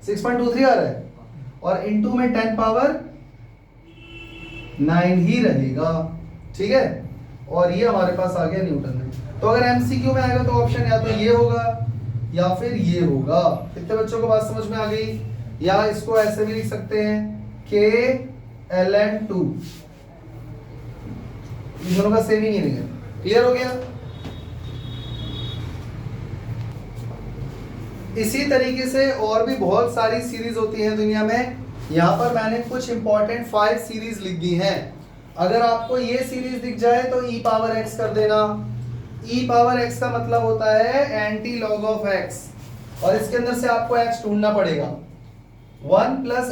6.23 आ रहा है, और इनटू में 10 पावर 9 ही रहेगा, ठीक है, और ये हमारे पास आ गया न्यूटन में। तो अगर एमसीक्यू में आएगा तो ऑप्शन या तो ये होगा या फिर ये होगा। कितने बच्चों को बात समझ में आ गई? या इसको ऐसे भी लिख सकते हैं k ln 2, इन दोनों का सेम ही नहीं है। क्लियर हो गया? इसी तरीके से और भी बहुत सारी सीरीज होती हैं दुनिया में। यहाँ पर मैंने कुछ इंपॉर्टेंट 5 सीरीज लिख दी हैं। अगर आपको ये सीरीज दिख जाए तो e पावर x कर देना। e पावर x का मतलब होता है एंटी लॉग ऑफ x, और इसके अंदर से आपको x ढूंढना पड़ेगा। 1 plus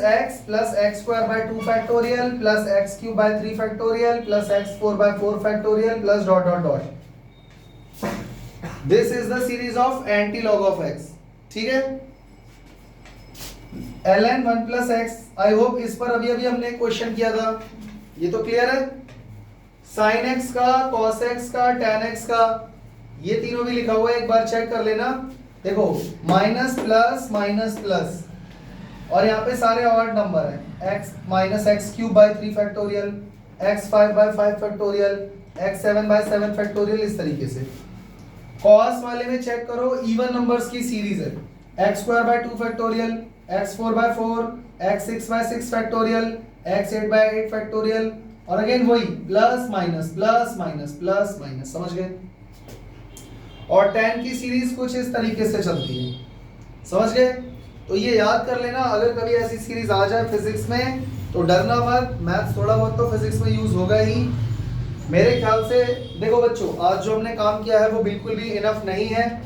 x square by 2 factorial plus x cube by 3 factorial plus x 4 by 4 factorial plus dot dot dot. This is the series of anti log of x, ठीक है। ln 1 plus x, I hope इस पर अभी अभी हमने question किया था, ये तो क्लियर है। साइन x का, कॉस x का, टैन x का, ये तीनों भी लिखा हुआ है, एक बार चेक कर लेना। देखो माइनस प्लस माइनस प्लस, और यहाँ पे सारे ऑड नंबर हैं, x minus x cube by 3 factorial, x 5 by 5 factorial, x 7 by 7 factorial, इस तरीके से। कॉस वाले में चेक करो, इवन नंबर्स की सीरीज है, x square by 2 factorial, x 4 by 4, x 6 by 6 factorial, x 8 by 8 factorial, और अगेन वही plus minus plus minus plus minus, समझ गए। और 10 की सीरीज कुछ इस तरीके से चलती है, समझ गए। तो ये याद कर लेना, अगर कभी ऐसी सीरीज आ जाए फिजिक्स में तो डरना मत, मैथ्स थोड़ा बहुत तो फिजिक्स में यूज होगा ही मेरे ख्याल से। देखो बच्चों, आज जो हमने काम किया है वो बिल्कुल भी इनफ नहीं है,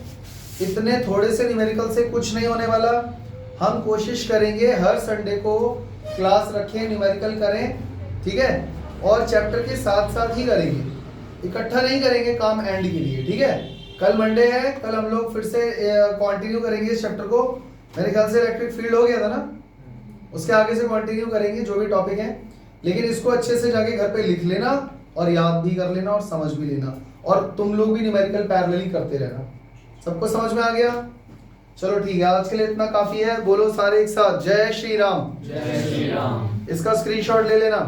इतने थोड़े से न्यूमेरिकल से कुछ नहीं होने वाला। हम कोशिश करेंगे हर संडे को क्लास रखें, न्यूमेरिकल करें, ठीक है, और चैप्टर के साथ साथ ही करेंगे, इकट्ठा नहीं करेंगे काम एंड के लिए, ठीक है। कल मंडे है, कल हम लोग फिर से कंटिन्यू करेंगे इस चैप्टर को। मेरे ख्याल से इलेक्ट्रिक फील्ड हो गया था ना, उसके आगे से कंटिन्यू करेंगे जो भी टॉपिक है, लेकिन इसको अच्छे से जाके घर पे लिख लेना और याद भी कर लेना और समझ भी लेना, और तुम लोग भी न्यूमेरिकल पैरेलली करते रहना। सबको समझ में आ गया? चलो ठीक है, आज के लिए इतना काफी है। बोलो सारे एक साथ, जय श्री राम। जय श्री राम। इसका स्क्रीनशॉट ले लेना।